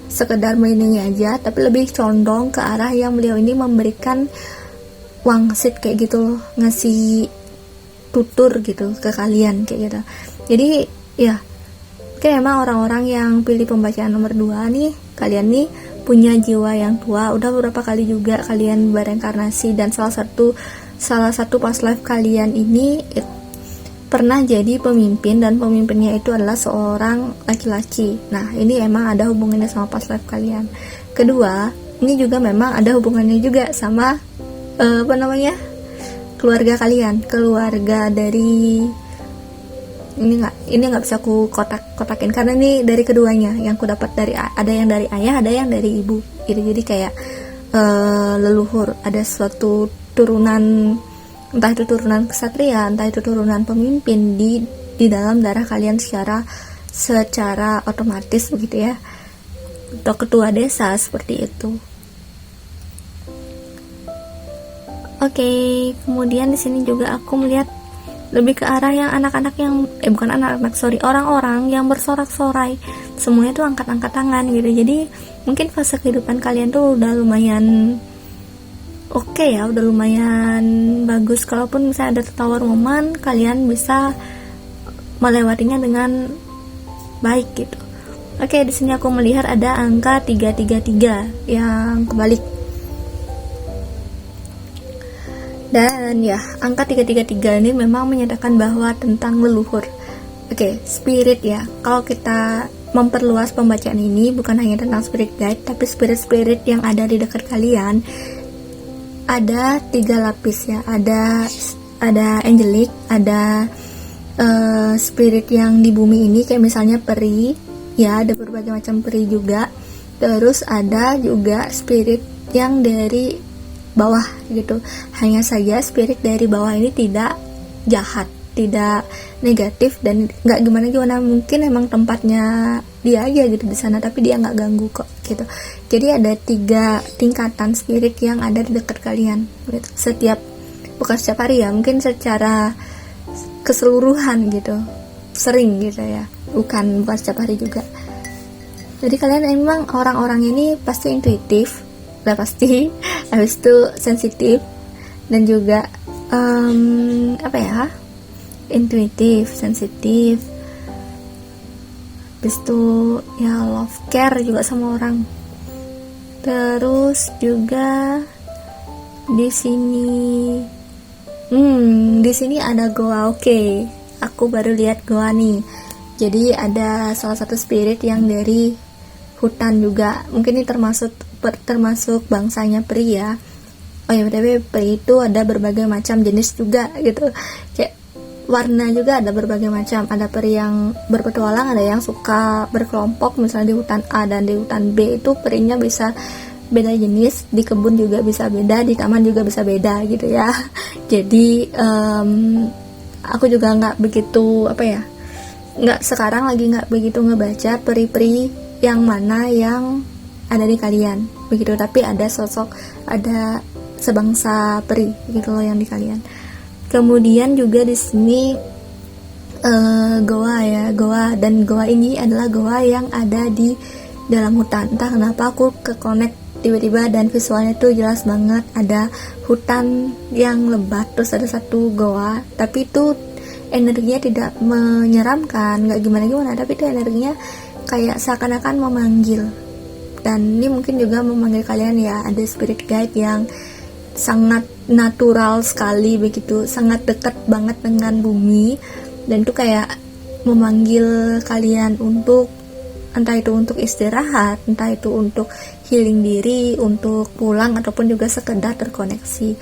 sekedar melindungi aja, tapi lebih condong ke arah yang beliau ini memberikan wangsit kayak gitu loh, ngasih tutur gitu ke kalian kayak gitu. Jadi ya kayak emang orang-orang yang pilih pembacaan nomor 2 nih, kalian nih punya jiwa yang tua. Udah beberapa kali juga kalian bereinkarnasi dan salah satu past life kalian ini pernah jadi pemimpin dan pemimpinnya itu adalah seorang laki-laki. Nah, ini emang ada hubungannya sama past life kalian. Kedua, ini juga memang ada hubungannya juga sama keluarga kalian, keluarga dari ini nggak bisa aku kotakin karena ini dari keduanya yang aku dapat, dari ada yang dari ayah, ada yang dari ibu gitu. Jadi kayak leluhur, ada suatu turunan entah itu turunan kesatria, entah itu turunan pemimpin di dalam darah kalian secara otomatis begitu ya, atau ketua desa seperti itu. Oke, kemudian di sini juga aku melihat lebih ke arah yang anak-anak yang bukan anak-anak, orang-orang yang bersorak-sorai, semuanya tuh angkat-angkat tangan gitu. Jadi mungkin fase kehidupan kalian tuh udah lumayan oke ya, udah lumayan bagus. Kalaupun misalnya ada tertawar momen, kalian bisa melewatinya dengan baik gitu. Oke, di sini aku melihat ada angka 333 yang kebalik. Dan ya, angka 333 ini memang menyatakan bahwa tentang leluhur. Oke, spirit ya. Kalau kita memperluas pembacaan ini, bukan hanya tentang spirit guide, tapi spirit-spirit yang ada di dekat kalian. Ada 3 lapis ya. Ada angelic, ada spirit yang di bumi ini, kayak misalnya peri ya, ada berbagai macam peri juga. Terus ada juga spirit yang dari bawah gitu. Hanya saja spirit dari bawah ini tidak jahat, tidak negatif, dan nggak gimana, mungkin emang tempatnya dia aja gitu di sana, tapi dia nggak ganggu kok gitu. Jadi ada 3 tingkatan spirit yang ada di dekat kalian gitu. Bukan setiap hari ya, mungkin secara keseluruhan gitu, sering gitu ya, bukan setiap hari juga. Jadi kalian emang orang-orang ini pasti intuitif, udah pasti, habis itu sensitif, dan juga intuitif, sensitif, habis itu ya love care juga sama orang. Terus juga di sini ada goa. Oke, aku baru lihat goa nih. Jadi ada salah satu spirit yang dari hutan juga, mungkin ini termasuk bangsanya peri ya. Oh ya, tapi peri itu ada berbagai macam jenis juga gitu, kayak warna juga ada berbagai macam. Ada peri yang berpetualang, ada yang suka berkelompok, misalnya di hutan A dan di hutan B itu perinya bisa beda jenis, di kebun juga bisa beda, di taman juga bisa beda gitu ya. Jadi aku juga nggak begitu ngebaca peri-peri yang mana yang ada di kalian begitu, tapi ada sebangsa peri gitu loh yang di kalian. Kemudian juga di sini goa ya, dan goa ini adalah goa yang ada di dalam hutan. Entah kenapa aku ke-connect tiba-tiba dan visualnya tuh jelas banget, ada hutan yang lebat, terus ada satu goa, tapi itu energinya tidak menyeramkan, nggak gimana-gimana, tapi itu energinya kayak seakan-akan memanggil. Dan ini mungkin juga memanggil kalian ya, ada spirit guide yang sangat natural sekali begitu, sangat dekat banget dengan bumi, dan itu kayak memanggil kalian untuk entah itu untuk istirahat, entah itu untuk healing diri, untuk pulang, ataupun juga sekedar terkoneksi.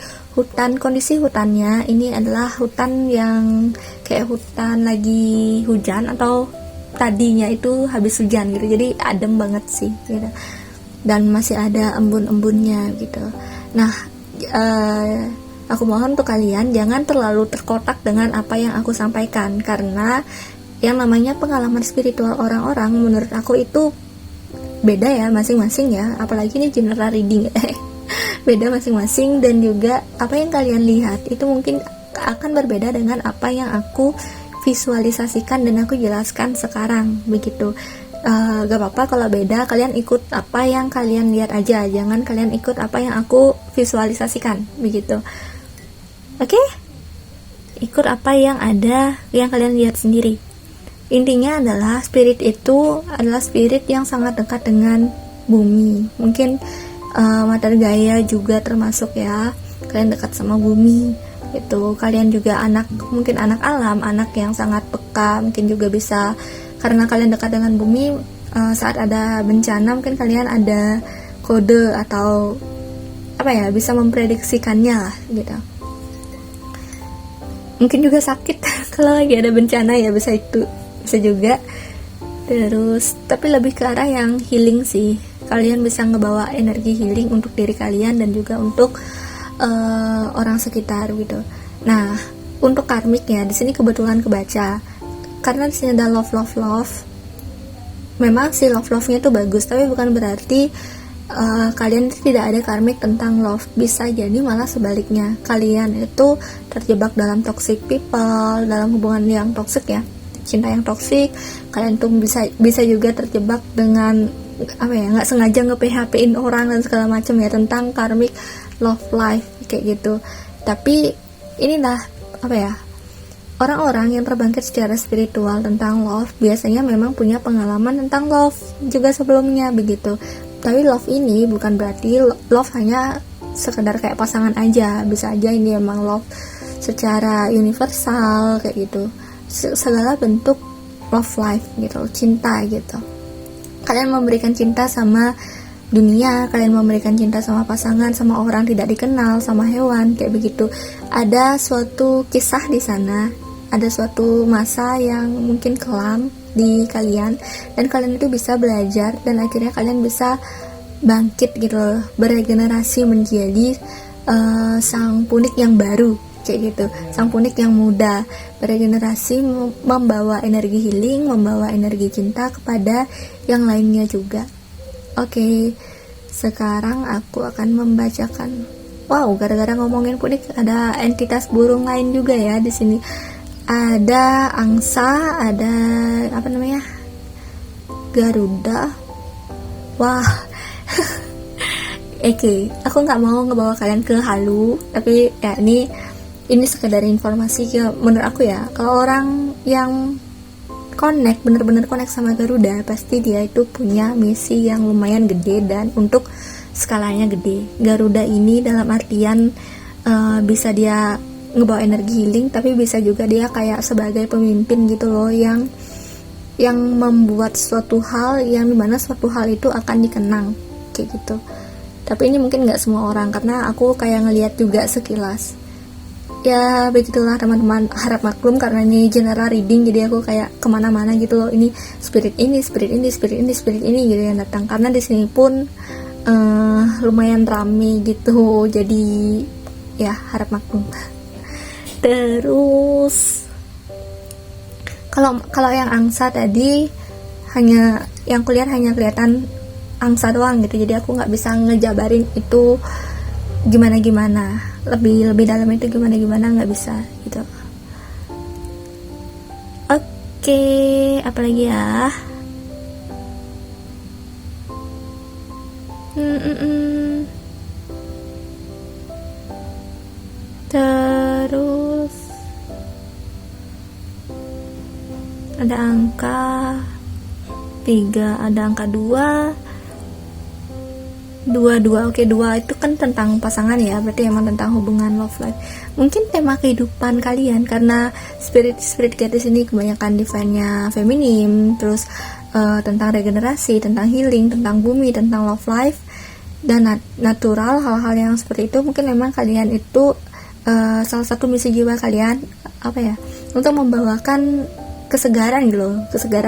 Kondisi hutannya ini adalah hutan yang kayak hutan lagi hujan atau tadinya itu habis hujan gitu, jadi adem banget sih gitu, dan masih ada embun-embunnya gitu. Nah, aku mohon untuk kalian jangan terlalu terkotak dengan apa yang aku sampaikan, karena yang namanya pengalaman spiritual orang-orang menurut aku itu beda ya masing-masing ya, apalagi ini general reading beda masing-masing, dan juga apa yang kalian lihat itu mungkin akan berbeda dengan apa yang aku visualisasikan dan aku jelaskan sekarang begitu. Gak apa-apa kalau beda, kalian ikut apa yang kalian lihat aja, jangan kalian ikut apa yang aku visualisasikan begitu. Oke? Ikut apa yang ada, yang kalian lihat sendiri. Intinya adalah spirit itu adalah spirit yang sangat dekat dengan bumi. Mungkin Mater Gaia juga termasuk ya, kalian dekat sama bumi itu. Kalian juga mungkin anak alam, anak yang sangat peka, mungkin juga bisa karena kalian dekat dengan bumi. Saat ada bencana mungkin kalian ada kode atau bisa memprediksikannya lah gitu. Mungkin juga sakit kalau lagi ada bencana ya, bisa juga. Terus tapi lebih ke arah yang healing sih, kalian bisa ngebawa energi healing untuk diri kalian dan juga untuk orang sekitar gitu. Nah, untuk karmiknya di sini kebetulan kebaca. Karena di sini ada love. Memang si love-nya tuh bagus, tapi bukan berarti kalian tidak ada karmik tentang love. Bisa jadi malah sebaliknya, kalian itu terjebak dalam toxic people, dalam hubungan yang toxic ya, cinta yang toxic. Kalian tuh bisa juga terjebak dengan nggak sengaja nge-PHP-in orang dan segala macam ya, tentang karmic love life kayak gitu. Tapi inilah orang-orang yang terbangkit secara spiritual tentang love biasanya memang punya pengalaman tentang love juga sebelumnya begitu. Tapi love ini bukan berarti love hanya sekedar kayak pasangan aja, bisa aja ini emang love secara universal kayak gitu, segala bentuk love life gitu, cinta gitu. Kalian memberikan cinta sama dunia, kalian memberikan cinta sama pasangan, sama orang tidak dikenal, sama hewan kayak begitu. Ada suatu kisah di sana, ada suatu masa yang mungkin kelam di kalian, dan kalian itu bisa belajar dan akhirnya kalian bisa bangkit gitu loh, beregenerasi menjadi sang punik yang baru kayak gitu, sang punik yang muda, beregenerasi, membawa energi healing, membawa energi cinta kepada yang lainnya juga. Oke, sekarang aku akan membacakan. Wow, gara-gara ngomongin punik ada entitas burung lain juga ya di sini. Ada angsa, ada Garuda. Wah. Oke, aku nggak mau ngebawa kalian ke halu, tapi ya ini sekedar informasi ya, menurut aku ya. Kalau orang yang bener-bener connect sama Garuda, pasti dia itu punya misi yang lumayan gede dan untuk skalanya gede. Garuda ini dalam artian bisa dia ngebawa energi healing, tapi bisa juga dia kayak sebagai pemimpin gitu loh, yang membuat suatu hal yang dimana suatu hal itu akan dikenang kayak gitu. Tapi ini mungkin nggak semua orang, karena aku kayak ngelihat juga sekilas. Ya begitulah teman-teman, harap maklum karena ini general reading, jadi aku kayak kemana-mana gitu loh. Ini spirit ini gitu yang datang, karena di sini pun lumayan rame gitu, jadi ya harap maklum. Terus kalau yang angsa tadi hanya yang kulihat hanya kelihatan angsa doang gitu, jadi aku nggak bisa ngejabarin itu gimana lebih dalam itu gimana nggak bisa gitu. Oke, apalagi ya? Terus ada angka 3, ada angka 2. Oke, 2 itu kan tentang pasangan ya, berarti emang tentang hubungan love life. Mungkin tema kehidupan kalian, karena spirit guide di sini kebanyakan divine-nya feminim, terus tentang regenerasi, tentang healing, tentang bumi, tentang love life dan natural, hal-hal yang seperti itu. Mungkin memang kalian itu salah satu misi jiwa kalian untuk membawakan kesegaran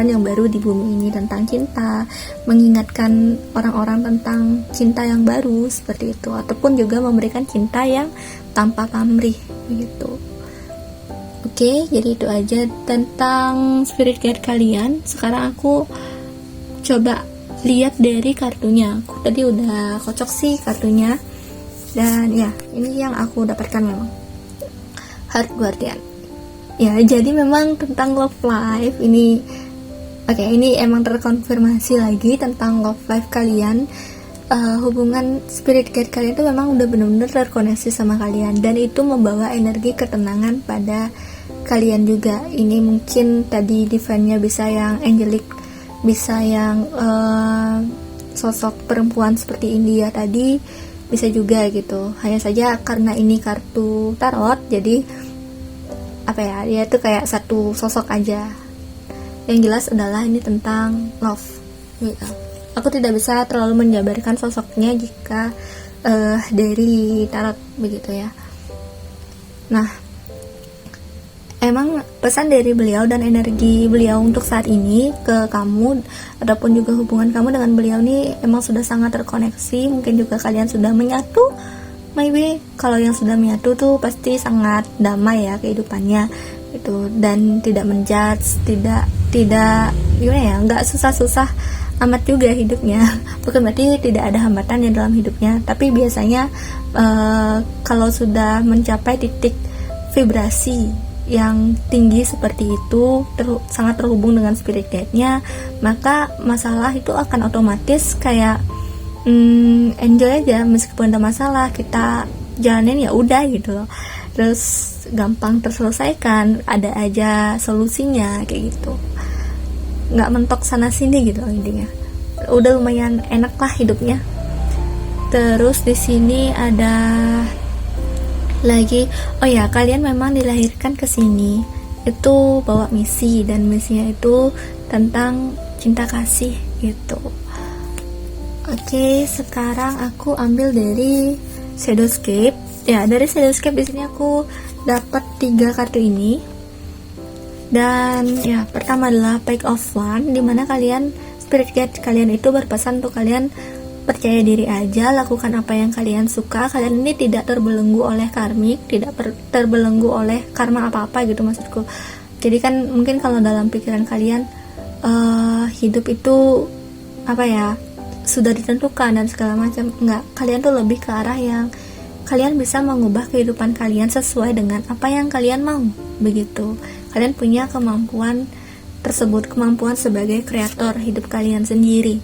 yang baru di bumi ini tentang cinta, mengingatkan orang-orang tentang cinta yang baru seperti itu, ataupun juga memberikan cinta yang tanpa pamrih begitu. Oke, jadi itu aja tentang spirit guide kalian. Sekarang aku coba lihat dari kartunya. Aku tadi udah kocok sih kartunya, dan ya ini yang aku dapatkan memang Heart Guardian. Ya, jadi memang tentang love life ini. Oke, ini emang terkonfirmasi lagi tentang love life kalian. Hubungan spirit guide kalian itu memang udah benar-benar terkoneksi sama kalian, dan itu membawa energi ketenangan pada kalian juga. Ini mungkin tadi divine-nya bisa yang angelic, bisa yang sosok perempuan seperti India tadi, bisa juga gitu. Hanya saja karena ini kartu tarot, jadi dia itu kayak satu sosok aja. Yang jelas adalah ini tentang love gitu. Aku tidak bisa terlalu menjabarkan sosoknya jika dari tarot begitu ya. Nah, emang pesan dari beliau dan energi beliau untuk saat ini ke kamu, ataupun juga hubungan kamu dengan beliau ini emang sudah sangat terkoneksi. Mungkin juga kalian sudah menyatu maybe kalau yang sudah menyatu tuh pasti sangat damai ya kehidupannya gitu, dan tidak menjudge, tidak gimana ya, nggak susah-susah amat juga hidupnya. Bukan berarti tidak ada hambatan ya dalam hidupnya, tapi biasanya kalau sudah mencapai titik vibrasi yang tinggi seperti itu, sangat terhubung dengan spirit guide-nya, maka masalah itu akan otomatis kayak enjoy aja, meskipun ada masalah kita jalanin ya udah gitu loh, terus gampang terselesaikan, ada aja solusinya kayak gitu, nggak mentok sana sini gitu loh intinya. Udah lumayan enak lah hidupnya. Terus di sini ada lagi, oh ya, kalian memang dilahirkan ke sini itu bawa misi, dan misinya itu tentang cinta kasih gitu. Oke, sekarang aku ambil dari Shadowscape. Ya, dari Shadowscape di sini aku dapat 3 kartu ini. Dan ya, pertama adalah Page of Wands, dimana kalian, spirit guide kalian itu berpesan untuk kalian percaya diri aja, lakukan apa yang kalian suka. Kalian ini tidak terbelenggu oleh karmik, tidak terbelenggu oleh karma apa-apa gitu maksudku. Jadi kan mungkin kalau dalam pikiran kalian hidup itu apa ya, sudah ditentukan dan segala macam. Enggak, kalian tuh lebih ke arah yang kalian bisa mengubah kehidupan kalian sesuai dengan apa yang kalian mau, begitu. Kalian punya kemampuan tersebut, kemampuan sebagai kreator hidup kalian sendiri.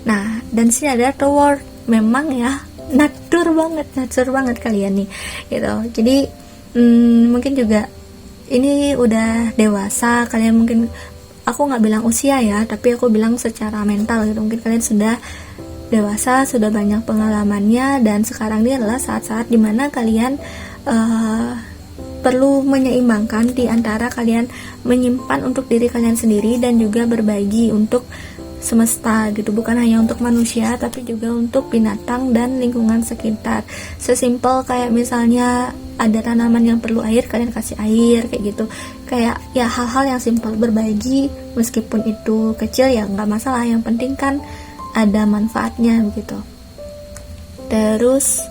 Nah, dan sini ada Tower. Memang ya, natur banget kalian nih gitu. Jadi mungkin juga ini udah dewasa, kalian mungkin, aku nggak bilang usia ya, tapi aku bilang secara mental gitu. Mungkin kalian sudah dewasa, sudah banyak pengalamannya, dan sekarang ini adalah saat-saat dimana kalian perlu menyeimbangkan di antara kalian menyimpan untuk diri kalian sendiri dan juga berbagi untuk semesta gitu, bukan hanya untuk manusia tapi juga untuk binatang dan lingkungan sekitar. Sesimpel kayak misalnya ada tanaman yang perlu air, kalian kasih air kayak gitu. Kayak ya hal-hal yang simpel, berbagi meskipun itu kecil ya nggak masalah, yang penting kan ada manfaatnya begitu. Terus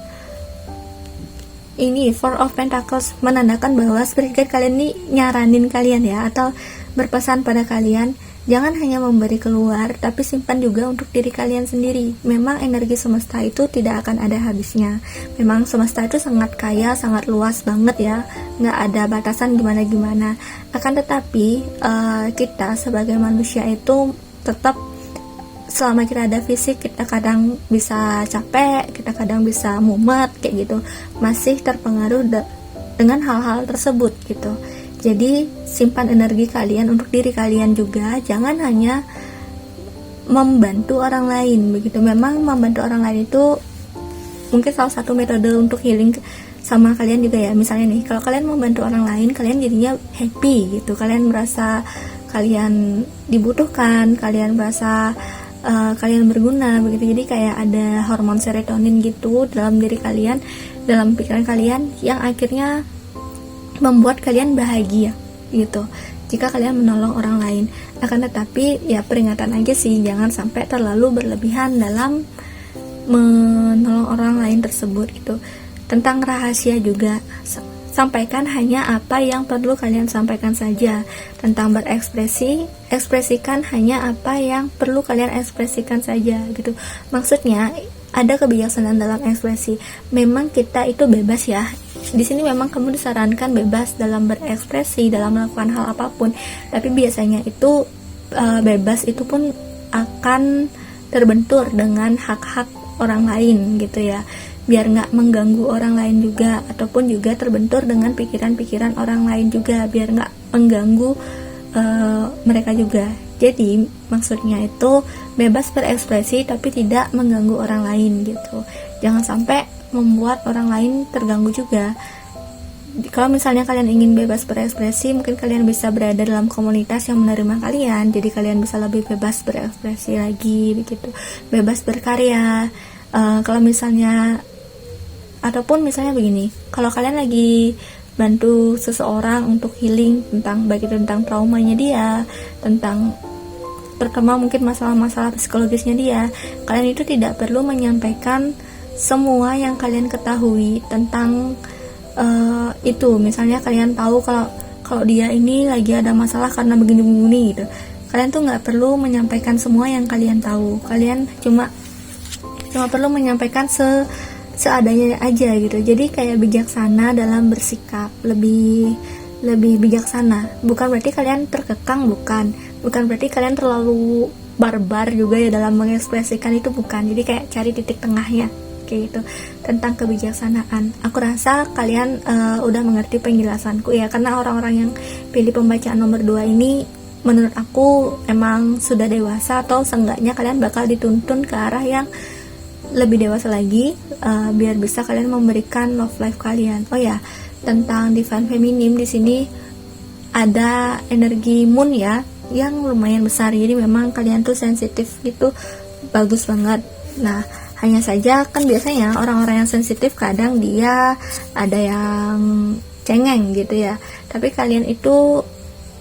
ini Four of Pentacles menandakan bahwa spirit guide kalian ini nyaranin kalian ya, atau berpesan pada kalian, jangan hanya memberi keluar, tapi simpan juga untuk diri kalian sendiri. Memang energi semesta itu tidak akan ada habisnya. Memang semesta itu sangat kaya, sangat luas banget ya, nggak ada batasan gimana-gimana. Akan tetapi kita sebagai manusia itu tetap, selama kita ada fisik, kita kadang bisa capek, kita kadang bisa mumet kayak gitu, masih terpengaruh dengan hal-hal tersebut gitu. Jadi simpan energi kalian untuk diri kalian juga, jangan hanya membantu orang lain begitu. Memang membantu orang lain itu mungkin salah satu metode untuk healing sama kalian juga ya. Misalnya nih, kalau kalian membantu orang lain, kalian jadinya happy gitu, kalian merasa kalian dibutuhkan, kalian merasa kalian berguna begitu. Jadi kayak ada hormon serotonin gitu dalam diri kalian, dalam pikiran kalian, yang akhirnya membuat kalian bahagia gitu jika kalian menolong orang lain. Akan tetapi ya peringatan aja sih, jangan sampai terlalu berlebihan dalam menolong orang lain tersebut gitu. Tentang rahasia juga, sampaikan hanya apa yang perlu kalian sampaikan saja. Tentang berekspresi, ekspresikan hanya apa yang perlu kalian ekspresikan saja gitu. Maksudnya ada kebijaksanaan dalam ekspresi. Memang kita itu bebas ya. Di sini memang kamu disarankan bebas dalam berekspresi, dalam melakukan hal apapun. Tapi biasanya itu bebas itu pun akan terbentur dengan hak-hak orang lain gitu ya. Biar nggak mengganggu orang lain juga, ataupun juga terbentur dengan pikiran-pikiran orang lain juga, biar nggak mengganggu mereka juga. Jadi maksudnya itu bebas berekspresi tapi tidak mengganggu orang lain gitu. Jangan sampai membuat orang lain terganggu juga. Kalau misalnya kalian ingin bebas berekspresi, mungkin kalian bisa berada dalam komunitas yang menerima kalian, jadi kalian bisa lebih bebas berekspresi lagi begitu, bebas berkarya. Kalau misalnya, ataupun misalnya begini, kalau kalian lagi bantu seseorang untuk healing tentang, baik itu tentang traumanya dia, tentang terutama mungkin masalah-masalah psikologisnya dia, kalian itu tidak perlu menyampaikan semua yang kalian ketahui tentang itu. Misalnya kalian tahu kalau dia ini lagi ada masalah karena begini-begini gitu. Kalian tuh nggak perlu menyampaikan semua yang kalian tahu. Kalian cuma perlu menyampaikan seadanya aja gitu. Jadi kayak bijaksana dalam bersikap, lebih bijaksana. Bukan berarti kalian terkekang, bukan berarti kalian terlalu barbar juga ya dalam mengekspresikan itu, bukan. Jadi kayak cari titik tengahnya kayak gitu. Tentang kebijaksanaan, aku rasa kalian udah mengerti penjelasanku ya, karena orang-orang yang pilih pembacaan nomor 2 ini menurut aku emang sudah dewasa, atau seenggaknya kalian bakal dituntun ke arah yang lebih dewasa lagi, biar bisa kalian memberikan love life kalian. Oh ya, tentang divine feminine, di sini ada energi moon ya, yang lumayan besar. Jadi memang kalian tuh sensitif gitu, bagus banget. Nah, hanya saja kan biasanya orang-orang yang sensitif kadang dia ada yang cengeng gitu ya. Tapi kalian itu,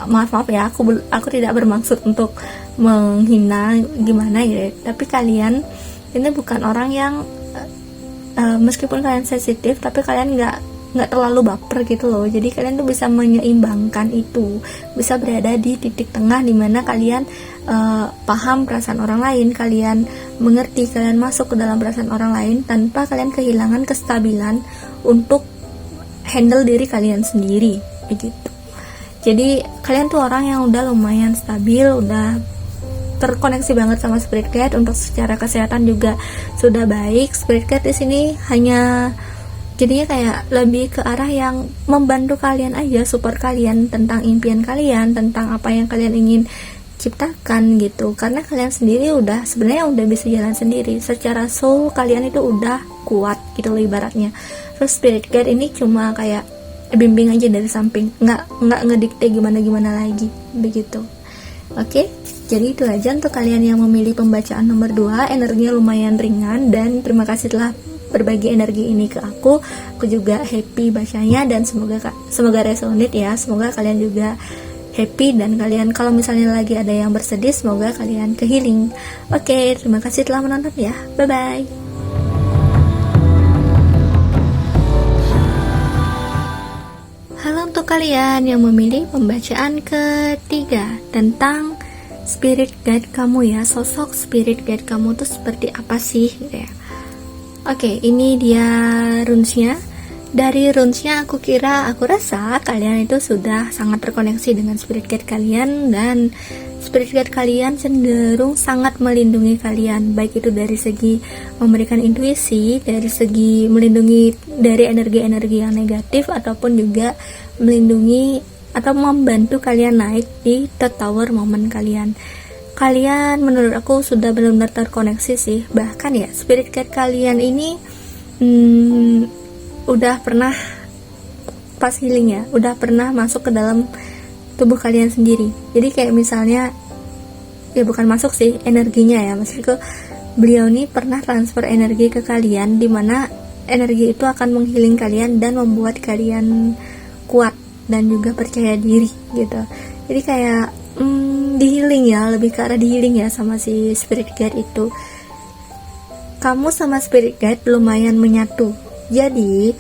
maaf ya, aku tidak bermaksud untuk menghina gimana ya. Tapi kalian ini bukan orang yang meskipun kalian sensitif, tapi kalian nggak terlalu baper gitu loh. Jadi kalian tuh bisa menyeimbangkan itu, bisa berada di titik tengah dimana kalian paham perasaan orang lain, kalian mengerti, kalian masuk ke dalam perasaan orang lain tanpa kalian kehilangan kestabilan untuk handle diri kalian sendiri begitu. Jadi kalian tuh orang yang udah lumayan stabil, udah terkoneksi banget sama spirit guide. Untuk secara kesehatan juga sudah baik. Spirit guide di sini hanya jadinya kayak lebih ke arah yang membantu kalian aja, support kalian tentang impian kalian, tentang apa yang kalian ingin ciptakan gitu. Karena kalian sendiri sebenarnya udah bisa jalan sendiri. Secara soul kalian itu udah kuat gitu loh ibaratnya. Terus spirit guide ini cuma kayak bimbing aja dari samping, nggak ngedikte gimana lagi begitu. Oke, jadi itu aja untuk kalian yang memilih pembacaan nomor 2. Energinya lumayan ringan, dan terima kasih telah berbagi energi ini ke aku. Aku juga happy bacanya, dan semoga resonate ya. Semoga kalian juga happy, dan kalian kalau misalnya lagi ada yang bersedih, semoga kalian ke healing. Oke, terima kasih telah menonton ya. Bye bye. Halo untuk kalian yang memilih pembacaan ketiga tentang spirit guide kamu ya. Sosok spirit guide kamu tuh seperti apa sih gitu ya. Oke, ini dia runesnya. Dari runesnya aku rasa kalian itu sudah sangat terkoneksi dengan spirit guide kalian, dan spirit guide kalian cenderung sangat melindungi kalian, baik itu dari segi memberikan intuisi, dari segi melindungi dari energi-energi yang negatif, ataupun juga melindungi atau membantu kalian naik di third tower momen kalian. Kalian menurut aku sudah benar-benar terkoneksi sih. Bahkan ya, spirit guide kalian ini udah pernah pas healing ya, udah pernah masuk ke dalam tubuh kalian sendiri. Jadi kayak misalnya, ya bukan masuk sih, energinya ya, maksudku beliau nih pernah transfer energi ke kalian, dimana energi itu akan menghealing kalian dan membuat kalian kuat dan juga percaya diri gitu. Jadi kayak di healing ya, lebih ke arah di healing ya sama si spirit guide itu. Kamu sama spirit guide lumayan menyatu. Jadi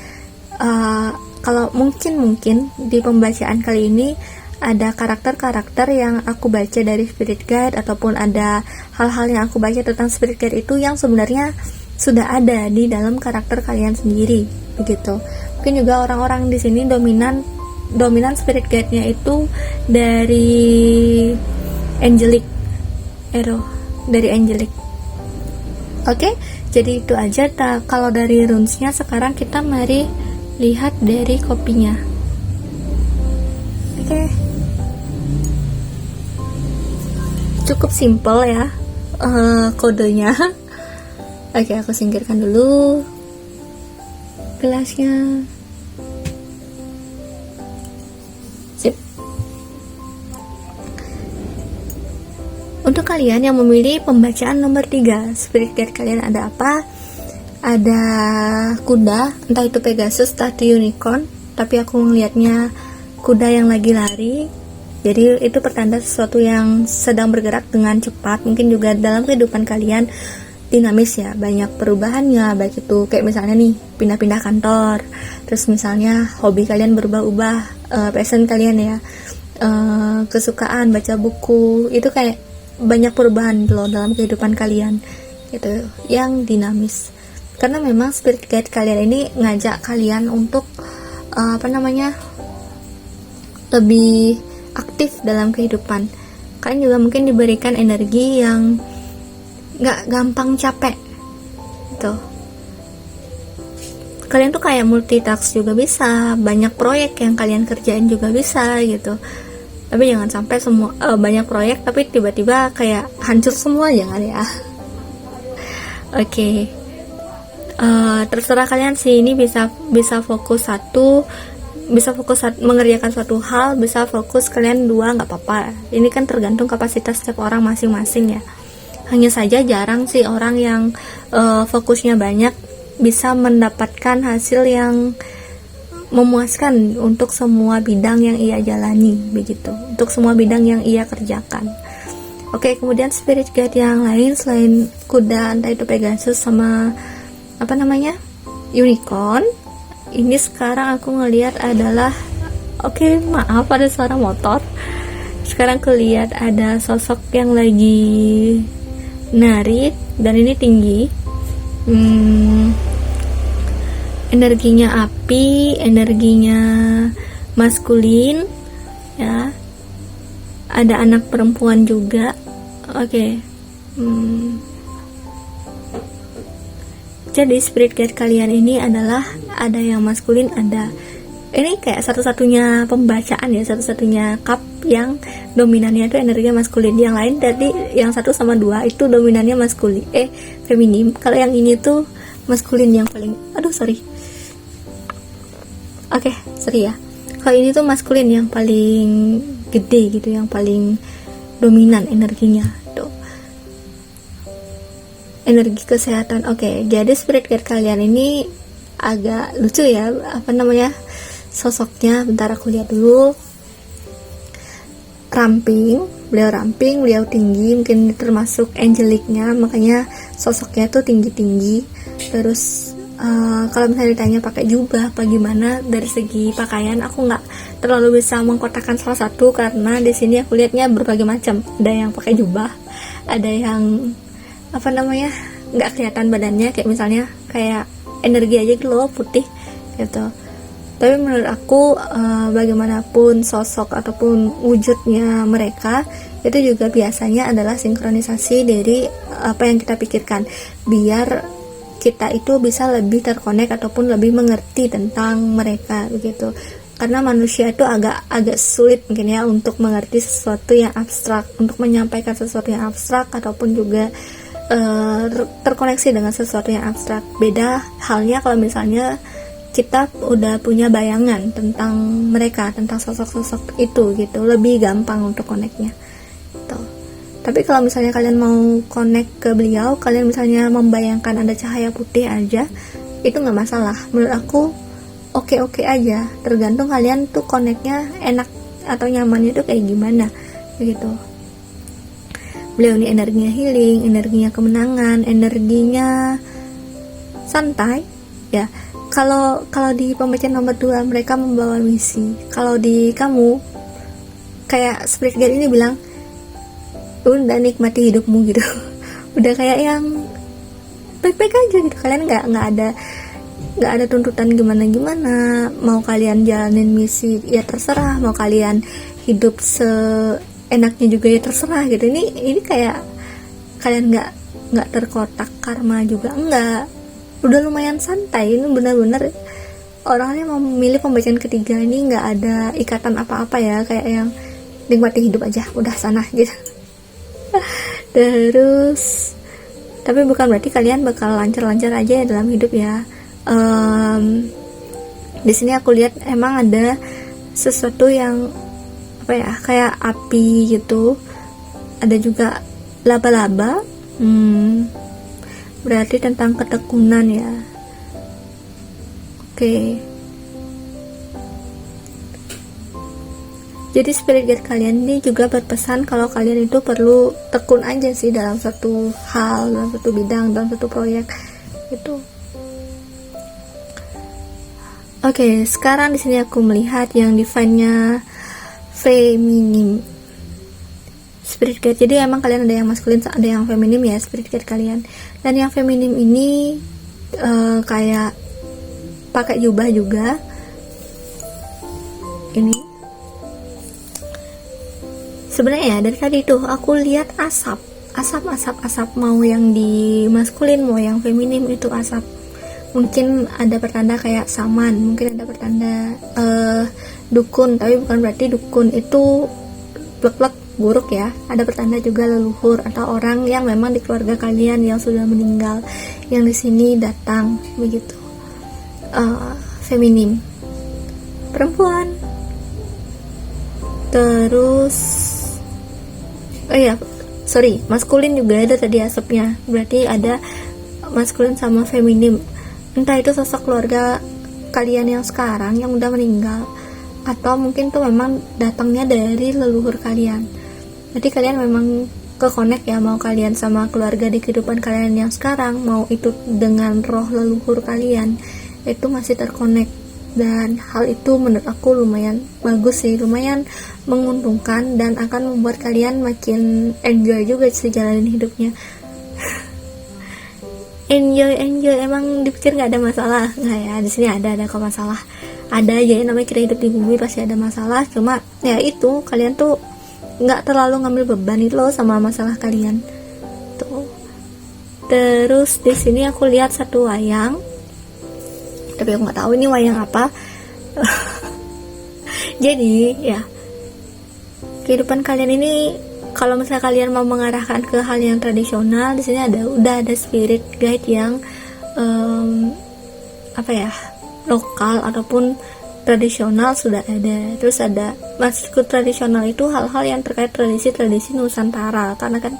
kalau mungkin di pembacaan kali ini ada karakter-karakter yang aku baca dari spirit guide, ataupun ada hal-hal yang aku baca tentang spirit guide itu yang sebenarnya sudah ada di dalam karakter kalian sendiri begitu. Mungkin juga orang-orang di sini dominan spirit guide-nya itu dari angelic arrow, dari angelic. Oke, jadi itu aja. Kalau dari runes-nya, sekarang kita mari lihat dari kopinya. Oke. Cukup simple ya kodenya. Oke, aku singkirkan dulu gelasnya. Sip. Untuk kalian yang memilih pembacaan nomor 3, spirit guide kalian ada apa? Ada kuda, entah itu Pegasus, entah itu unicorn, tapi aku melihatnya kuda yang lagi lari. Jadi itu pertanda sesuatu yang sedang bergerak dengan cepat. Mungkin juga dalam kehidupan kalian dinamis ya, banyak perubahannya, baik itu kayak misalnya nih pindah-pindah kantor, terus misalnya hobi kalian berubah-ubah, passion kalian ya, kesukaan baca buku, itu kayak banyak perubahan loh dalam kehidupan kalian gitu, yang dinamis. Karena memang spirit guide kalian ini ngajak kalian untuk lebih aktif dalam kehidupan. Kalian juga mungkin diberikan energi yang nggak gampang capek tuh. Kalian tuh kayak multitask juga bisa, banyak proyek yang kalian kerjain juga bisa gitu. Tapi jangan sampai semua banyak proyek tapi tiba-tiba kayak hancur semua, jangan ya. Oke. Terserah kalian sih, ini bisa fokus mengerjakan suatu hal, bisa fokus kalian 2 nggak apa-apa. Ini kan tergantung kapasitas setiap orang masing-masing ya. Hanya saja jarang sih orang yang fokusnya banyak bisa mendapatkan hasil yang memuaskan untuk semua bidang yang ia jalani, begitu. Untuk semua bidang yang ia kerjakan. Oke, kemudian spirit guide yang lain selain kuda, entah itu Pegasus sama unicorn. Ini sekarang aku ngelihat adalah, maaf ada suara motor. Sekarang aku lihat ada sosok yang lagi nari dan ini tinggi. Energinya api, energinya maskulin ya. Ada anak perempuan juga. Jadi spirit guide kalian ini adalah ada yang maskulin, ada ini kayak satu-satunya pembacaan ya, satu-satunya cup yang dominannya itu energinya maskulin. Yang lain tadi yang 1 sama 2 itu dominannya maskulin, feminim. Kalau yang ini tuh maskulin yang paling, sorry ya. Kalau ini tuh maskulin yang paling gede gitu, yang paling dominan energinya tuh. Energi kesehatan. Jadi spirit guide kalian ini agak lucu ya, sosoknya. Bentar aku lihat dulu. Beliau tinggi, mungkin termasuk angeliknya, makanya sosoknya tuh tinggi-tinggi. Terus kalau misalnya ditanya pakai jubah apa gimana, dari segi pakaian aku nggak terlalu bisa mengkotakkan salah satu, karena di sini aku lihatnya berbagai macam. Ada yang pakai jubah, ada yang nggak kelihatan badannya, kayak misalnya kayak energi aja gitu loh, putih gitu. Tapi menurut aku bagaimanapun sosok ataupun wujudnya mereka itu juga biasanya adalah sinkronisasi dari apa yang kita pikirkan, biar kita itu bisa lebih terkonek ataupun lebih mengerti tentang mereka begitu. Karena manusia itu agak sulit mungkin ya untuk mengerti sesuatu yang abstrak, untuk menyampaikan sesuatu yang abstrak ataupun juga terkoneksi dengan sesuatu yang abstrak. Beda halnya kalau misalnya kita udah punya bayangan tentang mereka, tentang sosok-sosok itu gitu, lebih gampang untuk koneknya gitu. Tapi kalau misalnya kalian mau connect ke beliau, kalian misalnya membayangkan ada cahaya putih aja, itu nggak masalah. Menurut aku oke aja, tergantung kalian tuh connectnya enak atau nyamannya tuh kayak gimana begitu. Beliau ini energinya healing, energinya kemenangan, energinya santai ya. Kalau di pembacaan nomor 2 mereka membawa misi. Kalau di kamu kayak spirit guide ini bilang udah nikmati hidupmu gitu. Udah kayak yang baik-baik aja gitu. Kalian nggak ada tuntutan gimana, mau kalian jalanin misi ya terserah, mau kalian hidup seenaknya juga ya terserah gitu. Ini kayak kalian nggak terkotak karma juga, enggak. Udah lumayan santai. Ini benar-benar orangnya mau memilih pembacaan ketiga ini nggak ada ikatan apa-apa ya, kayak yang nikmati hidup aja udah sana gitu. Terus tapi bukan berarti kalian bakal lancar-lancar aja ya dalam hidup ya. Di sini aku lihat emang ada sesuatu yang kayak api gitu, ada juga laba-laba. Berarti tentang ketekunan ya. Jadi spirit guide kalian ini juga berpesan kalau kalian itu perlu tekun aja sih dalam satu hal, dalam satu bidang, dalam satu proyek itu. Oke, sekarang di sini aku melihat yang divine-nya feminim spirit guide. Jadi emang kalian ada yang maskulin, ada yang feminim ya spirit guide kalian. Dan yang feminim ini kayak pakai jubah juga. Ini sebenarnya ya dari tadi tuh aku lihat asap mau yang di maskulin mau yang feminim itu asap. Mungkin ada pertanda kayak saman, mungkin ada pertanda dukun, tapi bukan berarti dukun itu plek-plek buruk ya. Ada pertanda juga leluhur atau orang yang memang di keluarga kalian yang sudah meninggal yang di sini datang begitu. Feminim, perempuan. Terus maskulin juga ada tadi asapnya. Berarti ada maskulin sama feminim. Entah itu sosok keluarga kalian yang sekarang yang udah meninggal, atau mungkin tuh memang datangnya dari leluhur kalian. Jadi kalian memang ke-connect ya, mau kalian sama keluarga di kehidupan kalian yang sekarang, mau itu dengan roh leluhur kalian, itu masih terkonek. Dan hal itu menurut aku lumayan bagus sih, lumayan menguntungkan dan akan membuat kalian makin enjoy juga sih jalanin hidupnya. enjoy emang dipikir nggak ada masalah nggak ya? Di sini ada kok masalah, ada aja ya, namanya kita hidup di bumi pasti ada masalah. Cuma ya itu kalian tuh nggak terlalu ngambil beban itu loh sama masalah kalian tuh. Terus di sini aku lihat satu wayang, tapi aku nggak tahu ini wayang apa. Jadi ya kehidupan kalian ini, kalau misalnya kalian mau mengarahkan ke hal yang tradisional, di sini udah ada spirit guide yang lokal ataupun tradisional sudah ada. Terus ada maksudku tradisional itu hal-hal yang terkait tradisi Nusantara, karena kan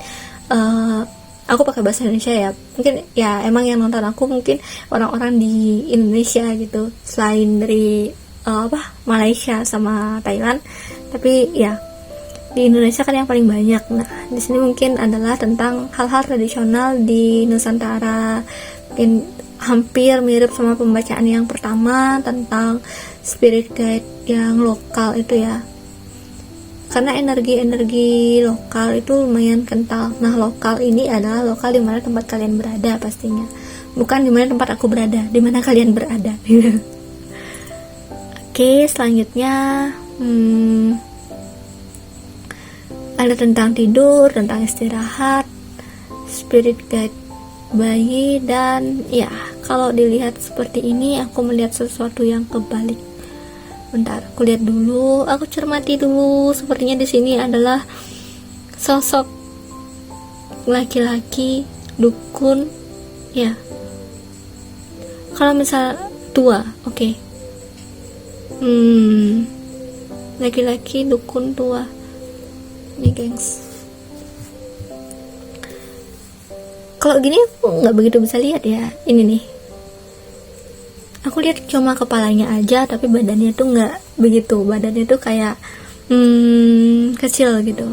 aku pakai bahasa Indonesia ya. Mungkin ya emang yang nonton aku mungkin orang-orang di Indonesia gitu, selain dari Malaysia sama Thailand. Tapi ya di Indonesia kan yang paling banyak. Nah, di sini mungkin adalah tentang hal-hal tradisional di Nusantara. Mungkin hampir mirip sama pembacaan yang pertama tentang spirit guide yang lokal itu ya. Karena energi lokal itu lumayan kental. Nah, lokal ini adalah lokal di mana tempat kalian berada pastinya. Bukan di mana tempat aku berada, di mana kalian berada. Oke, selanjutnya ada tentang tidur, tentang istirahat, spirit guide bayi, dan ya kalau dilihat seperti ini aku melihat sesuatu yang kebalik. Bentar, aku lihat dulu, aku cermati dulu. Sepertinya di sini adalah sosok laki-laki dukun ya. Kalau misal tua, oke. Laki-laki dukun tua nih gengs. Kalau gini aku nggak begitu bisa lihat ya. Ini nih, aku lihat cuma kepalanya aja, tapi badannya tuh nggak begitu. Badannya tuh kayak kecil gitu.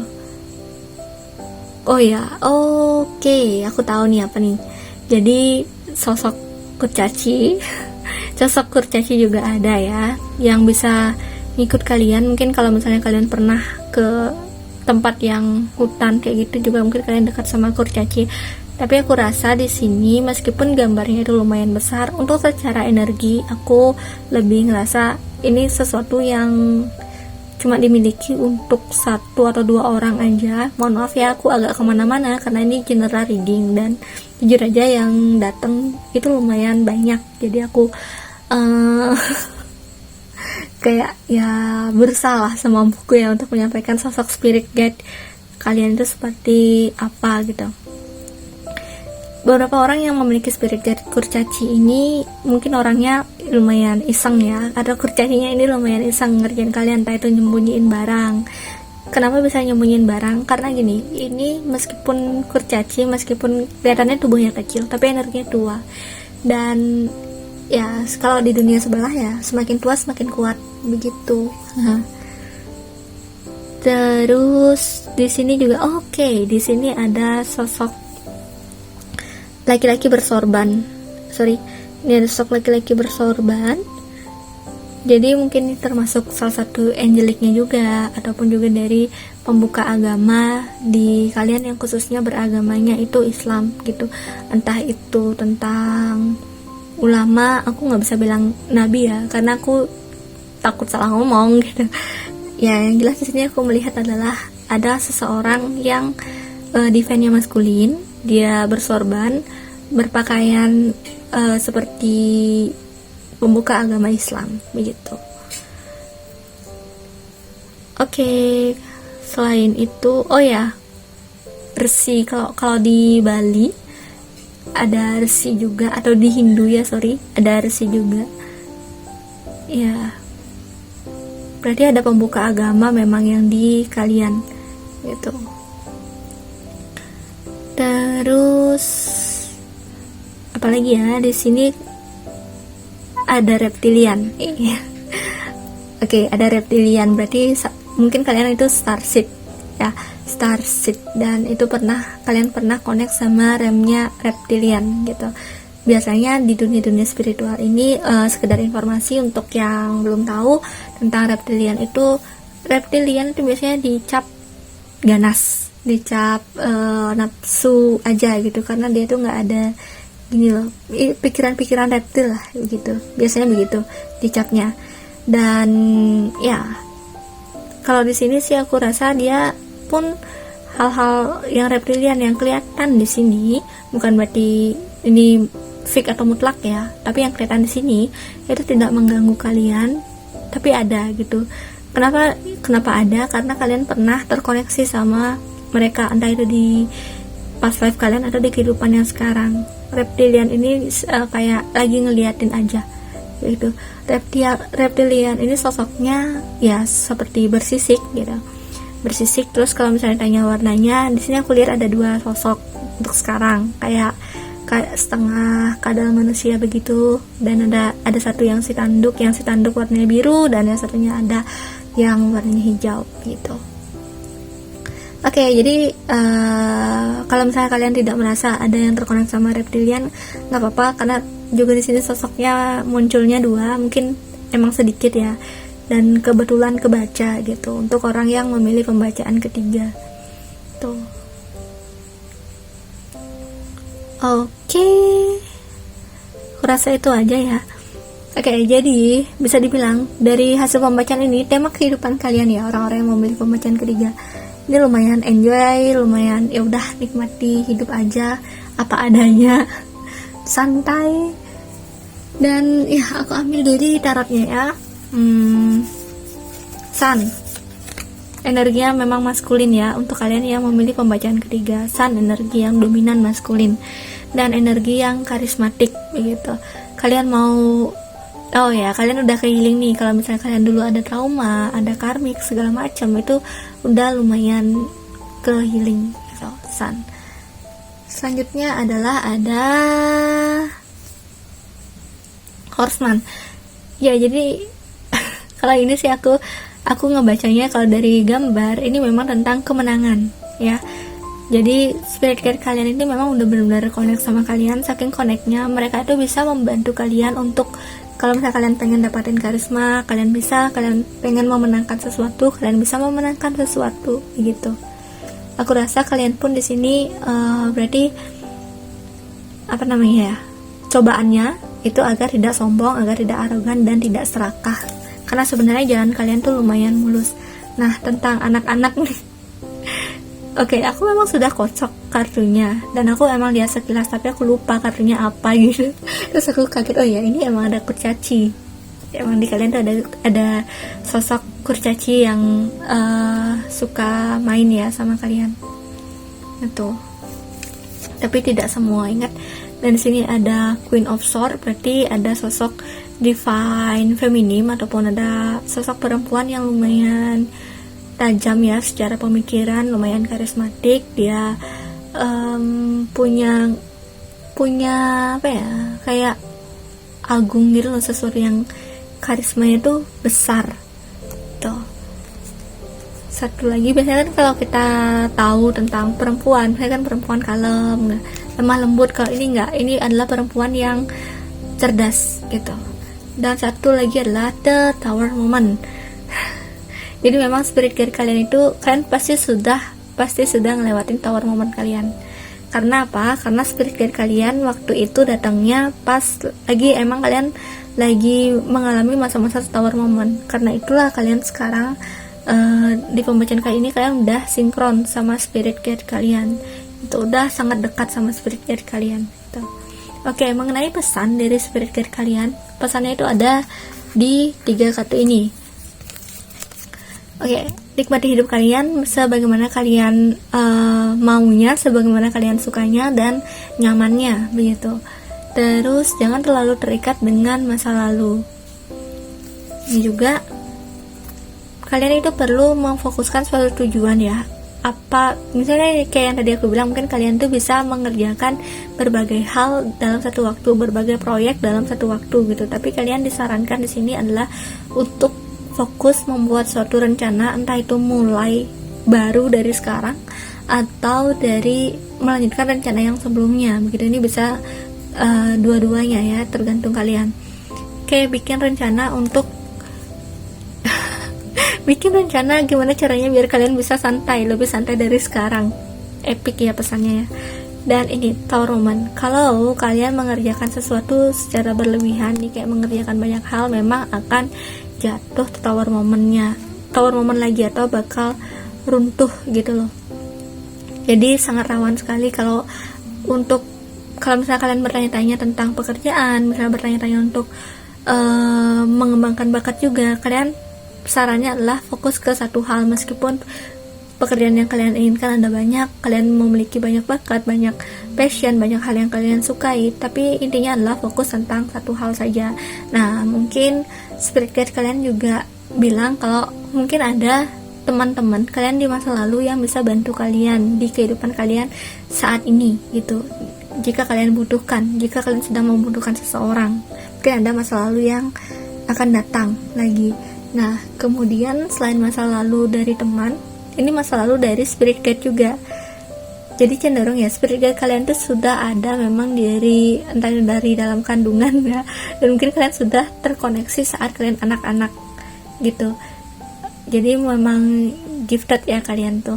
Oh ya, oke, aku tahu nih apa nih. Jadi sosok kurcaci sosok kurcaci juga ada ya, yang bisa ngikut kalian. Mungkin kalau misalnya kalian pernah ke tempat yang hutan kayak gitu juga, mungkin kalian dekat sama kurcaci. Tapi aku rasa di sini meskipun gambarnya itu lumayan besar, untuk secara energi aku lebih ngerasa ini sesuatu yang cuma dimiliki untuk 1 atau 2 orang aja. Mohon maaf ya, aku agak kemana-mana karena ini general reading, dan jujur aja yang datang itu lumayan banyak. Jadi aku kayak ya bersalah semampuku ya untuk menyampaikan sosok spirit guide kalian itu seperti apa gitu. Beberapa orang yang memiliki spirit guide kurcaci ini mungkin orangnya lumayan iseng ya, atau kurcacinya ini lumayan iseng ngerjain kalian, entah itu nyembunyiin barang. Kenapa bisa nyembunyiin barang? Karena gini, ini meskipun kurcaci, meskipun kelihatannya tubuhnya kecil, tapi energinya tua. Dan ya kalau di dunia sebelah ya, semakin tua semakin kuat begitu. Terus di sini juga di sini ada sosok laki-laki bersorban. Ini ada sosok laki-laki bersorban. Jadi mungkin ini termasuk salah satu angeliknya juga, ataupun juga dari pembuka agama di kalian yang khususnya beragamanya itu Islam gitu. Entah itu tentang ulama, aku nggak bisa bilang nabi ya, karena aku takut salah ngomong gitu. Ya, yang jelas di sini aku melihat adalah ada seseorang yang defense-nya maskulin, dia bersorban, berpakaian seperti pembuka agama Islam begitu. Selain itu, resi. Kalau di Bali ada resi juga, atau di Hindu ya, ada resi juga. Ya, berarti ada pembuka agama memang yang di kalian gitu. Terus apalagi ya, di sini ada reptilian. Ada reptilian, berarti mungkin kalian itu starseed ya, starseed, dan itu kalian pernah connect sama remnya reptilian gitu. Biasanya di dunia spiritual ini, sekedar informasi untuk yang belum tahu tentang reptilian itu biasanya dicap ganas, dicap nafsu aja gitu, karena dia tuh nggak ada gini loh, pikiran-pikiran reptil lah gitu, biasanya begitu dicapnya. Dan ya, kalau di sini sih aku rasa dia pun hal-hal yang reptilian yang kelihatan di sini, bukan berarti ini fix atau mutlak ya, tapi yang kelihatan di sini itu tidak mengganggu kalian, tapi ada gitu. Kenapa ada? Karena kalian pernah terkoneksi sama mereka, entah itu di past life kalian atau di kehidupan yang sekarang. Reptilian ini kayak lagi ngeliatin aja gitu. Reptilian ini sosoknya ya seperti bersisik gitu, bersisik. Terus kalau misalnya tanya warnanya, di sini aku lihat ada 2 sosok untuk sekarang, kayak setengah kadal manusia begitu, dan ada satu yang si tanduk warnanya biru, dan yang satunya ada yang warnanya hijau gitu. Jadi kalau misalnya kalian tidak merasa ada yang terkoneksi sama reptilian, nggak apa-apa, karena juga di sini sosoknya munculnya 2, mungkin emang sedikit ya, dan kebetulan kebaca gitu untuk orang yang memilih pembacaan ketiga tuh. Aku rasa itu aja ya. Jadi bisa dibilang dari hasil pembacaan ini, tema kehidupan kalian ya, orang-orang yang memilih pembacaan ketiga ini lumayan enjoy, lumayan ya udah nikmati hidup aja apa adanya, santai. Dan ya, aku ambil dari tarotnya ya. Sun, energinya memang maskulin ya untuk kalian yang memilih pembacaan ketiga. Sun, energi yang dominan maskulin dan energi yang karismatik begitu. Kalian kalian udah ke healing nih. Kalau misalnya kalian dulu ada trauma, ada karmik segala macam, itu udah lumayan ke healing gitu, Sun. Selanjutnya adalah ada Horseman. Ya, jadi kalau ini sih aku ngebacanya, kalau dari gambar ini memang tentang kemenangan ya. Jadi spirit guide kalian ini memang udah benar-benar connect sama kalian. Saking connectnya, mereka itu bisa membantu kalian untuk, kalau misalnya kalian pengen dapatin karisma, kalian pengen memenangkan sesuatu, kalian bisa memenangkan sesuatu gitu. Aku rasa kalian pun di sini berarti cobaannya itu agar tidak sombong, agar tidak arogan, dan tidak serakah. Karena sebenarnya jalan kalian tuh lumayan mulus. Nah, tentang anak-anak nih. Aku memang sudah kocok kartunya, dan aku emang lihat sekilas, tapi aku lupa kartunya apa gitu. Terus aku kaget, ini emang ada kurcaci. Emang di kalian tuh ada sosok kurcaci yang suka main ya sama kalian. Itu. Tapi tidak semua, ingat. Dan di sini ada Queen of Swords, berarti ada sosok divine feminim, ataupun ada sosok perempuan yang lumayan tajam ya secara pemikiran, lumayan karismatik. Dia punya kayak agung gitu loh, sesuatu yang karismanya tuh besar tuh. satu lagi, biasanya kan kalau kita tahu tentang perempuan, misalnya kan perempuan kalem, lemah lembut. Kalau ini enggak, ini adalah perempuan yang cerdas gitu. Dan satu lagi adalah the tower moment. Jadi memang spirit guide kalian itu, kalian pasti sudah ngelewatin tower moment kalian. Karena apa? Karena spirit guide kalian waktu itu datangnya pas lagi emang kalian lagi mengalami masa-masa tower moment. Karena itulah kalian sekarang di pembacaan kali ini kalian udah sinkron sama spirit guide kalian. Itu udah sangat dekat sama spirit guide kalian gitu. Oke, mengenai pesan dari spirit guide kalian, pesannya itu ada di 3 kartu ini. Oke, nikmati hidup kalian sebagaimana kalian maunya, sebagaimana kalian sukanya dan nyamannya begitu. Terus jangan terlalu terikat dengan masa lalu. Ini juga kalian itu perlu memfokuskan suatu tujuan ya. Apa misalnya kayak yang tadi aku bilang, mungkin kalian tuh bisa mengerjakan berbagai hal dalam satu waktu, berbagai proyek dalam satu waktu gitu. Tapi kalian disarankan di sini adalah untuk fokus membuat suatu rencana, entah itu mulai baru dari sekarang atau dari melanjutkan rencana yang sebelumnya. Begitu, ini bisa dua-duanya ya, tergantung kalian. Kayak bikin rencana untuk bikin rencana gimana caranya biar kalian bisa santai, lebih santai dari sekarang. Epic ya pesannya ya. Dan ini tower moment, kalau kalian mengerjakan sesuatu secara berlebihan nih, kayak mengerjakan banyak hal, memang akan jatuh tower moment lagi atau bakal runtuh gitu loh. Jadi sangat rawan sekali kalau misalnya kalian bertanya-tanya tentang pekerjaan, misalnya bertanya-tanya untuk mengembangkan bakat juga, kalian sarannya adalah fokus ke satu hal. Meskipun pekerjaan yang kalian inginkan ada banyak, kalian memiliki banyak bakat, banyak passion, banyak hal yang kalian sukai, tapi intinya adalah fokus tentang satu hal saja. Nah, mungkin spirit guide kalian juga bilang kalau mungkin ada teman-teman kalian di masa lalu yang bisa bantu kalian di kehidupan kalian saat ini gitu. Jika kalian butuhkan, jika kalian sedang membutuhkan seseorang, mungkin ada masa lalu yang akan datang lagi. Nah, kemudian selain masa lalu dari teman, ini masa lalu dari spirit guide juga. Jadi cenderung ya, spirit guide kalian tuh sudah ada memang entah dari dalam kandungan ya, dan mungkin kalian sudah terkoneksi saat kalian anak-anak gitu. Jadi memang gifted ya kalian tuh.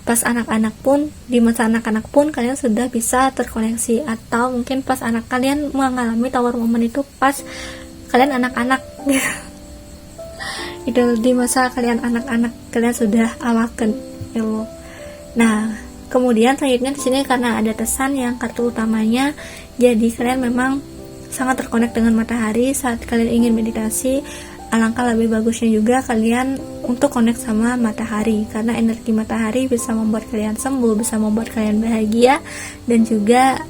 Pas anak-anak pun, di masa anak-anak pun kalian sudah bisa terkoneksi, atau mungkin pas anak kalian mengalami tower moment itu pas kalian anak-anak itu di masa kalian anak-anak kalian sudah awaken ya. Nah, kemudian selanjutnya di sini karena ada pesan yang kartu utamanya, jadi kalian memang sangat terkonek dengan matahari saat kalian ingin meditasi. Alangkah lebih bagusnya juga kalian untuk connect sama matahari, karena energi matahari bisa membuat kalian sembuh, bisa membuat kalian bahagia, dan juga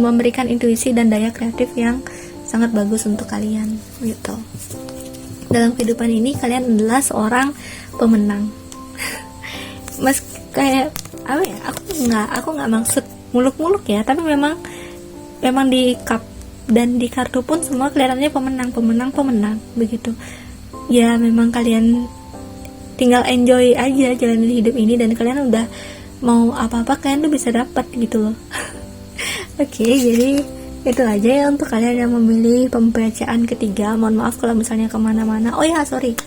memberikan intuisi dan daya kreatif yang sangat bagus untuk kalian gitu. Dalam kehidupan ini kalian adalah seorang pemenang. Mas kayak apa ya? Aku nggak maksud muluk-muluk ya, tapi memang di cup dan di kartu pun semua kelihatannya pemenang begitu. Ya memang kalian tinggal enjoy aja jalanin hidup ini, dan kalian udah mau apa-apa kalian tuh bisa dapat gitu loh. Oke, jadi itu aja ya untuk kalian yang memilih pembacaan ketiga. Mohon maaf kalau misalnya kemana-mana. Oh ya, sorry,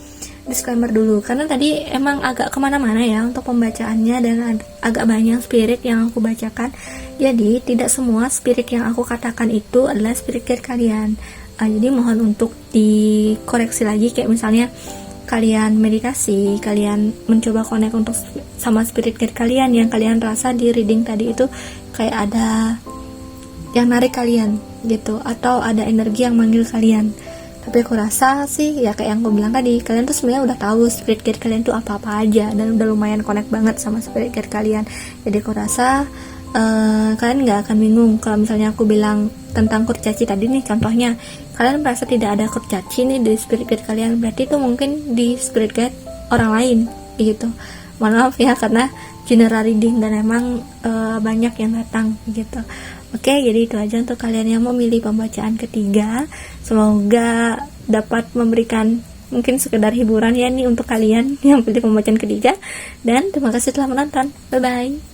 disclaimer dulu, karena tadi emang agak kemana-mana ya untuk pembacaannya, dan agak banyak spirit yang aku bacakan. Jadi tidak semua spirit yang aku katakan itu adalah spirit guide kalian. Jadi mohon untuk dikoreksi lagi, kayak misalnya kalian meditasi, kalian mencoba connect untuk sama spirit guide kalian yang kalian rasa di reading tadi itu kayak ada yang narik kalian gitu, atau ada energi yang manggil kalian. Tapi aku rasa sih ya kayak yang aku bilang tadi, kalian tuh sebenarnya udah tahu spirit guide kalian tuh apa-apa aja, dan udah lumayan connect banget sama spirit guide kalian. Jadi aku rasa kalian nggak akan bingung kalau misalnya aku bilang tentang kurcaci tadi nih, contohnya kalian merasa tidak ada kurcaci nih di spirit guide kalian, berarti itu mungkin di spirit guide orang lain gitu. Mohon maaf ya, karena general reading dan emang banyak yang datang gitu. Oke, jadi itu aja untuk kalian yang memilih pembacaan ketiga. Semoga dapat memberikan mungkin sekedar hiburan ya nih untuk kalian yang pilih pembacaan ketiga. Dan terima kasih telah menonton. Bye bye.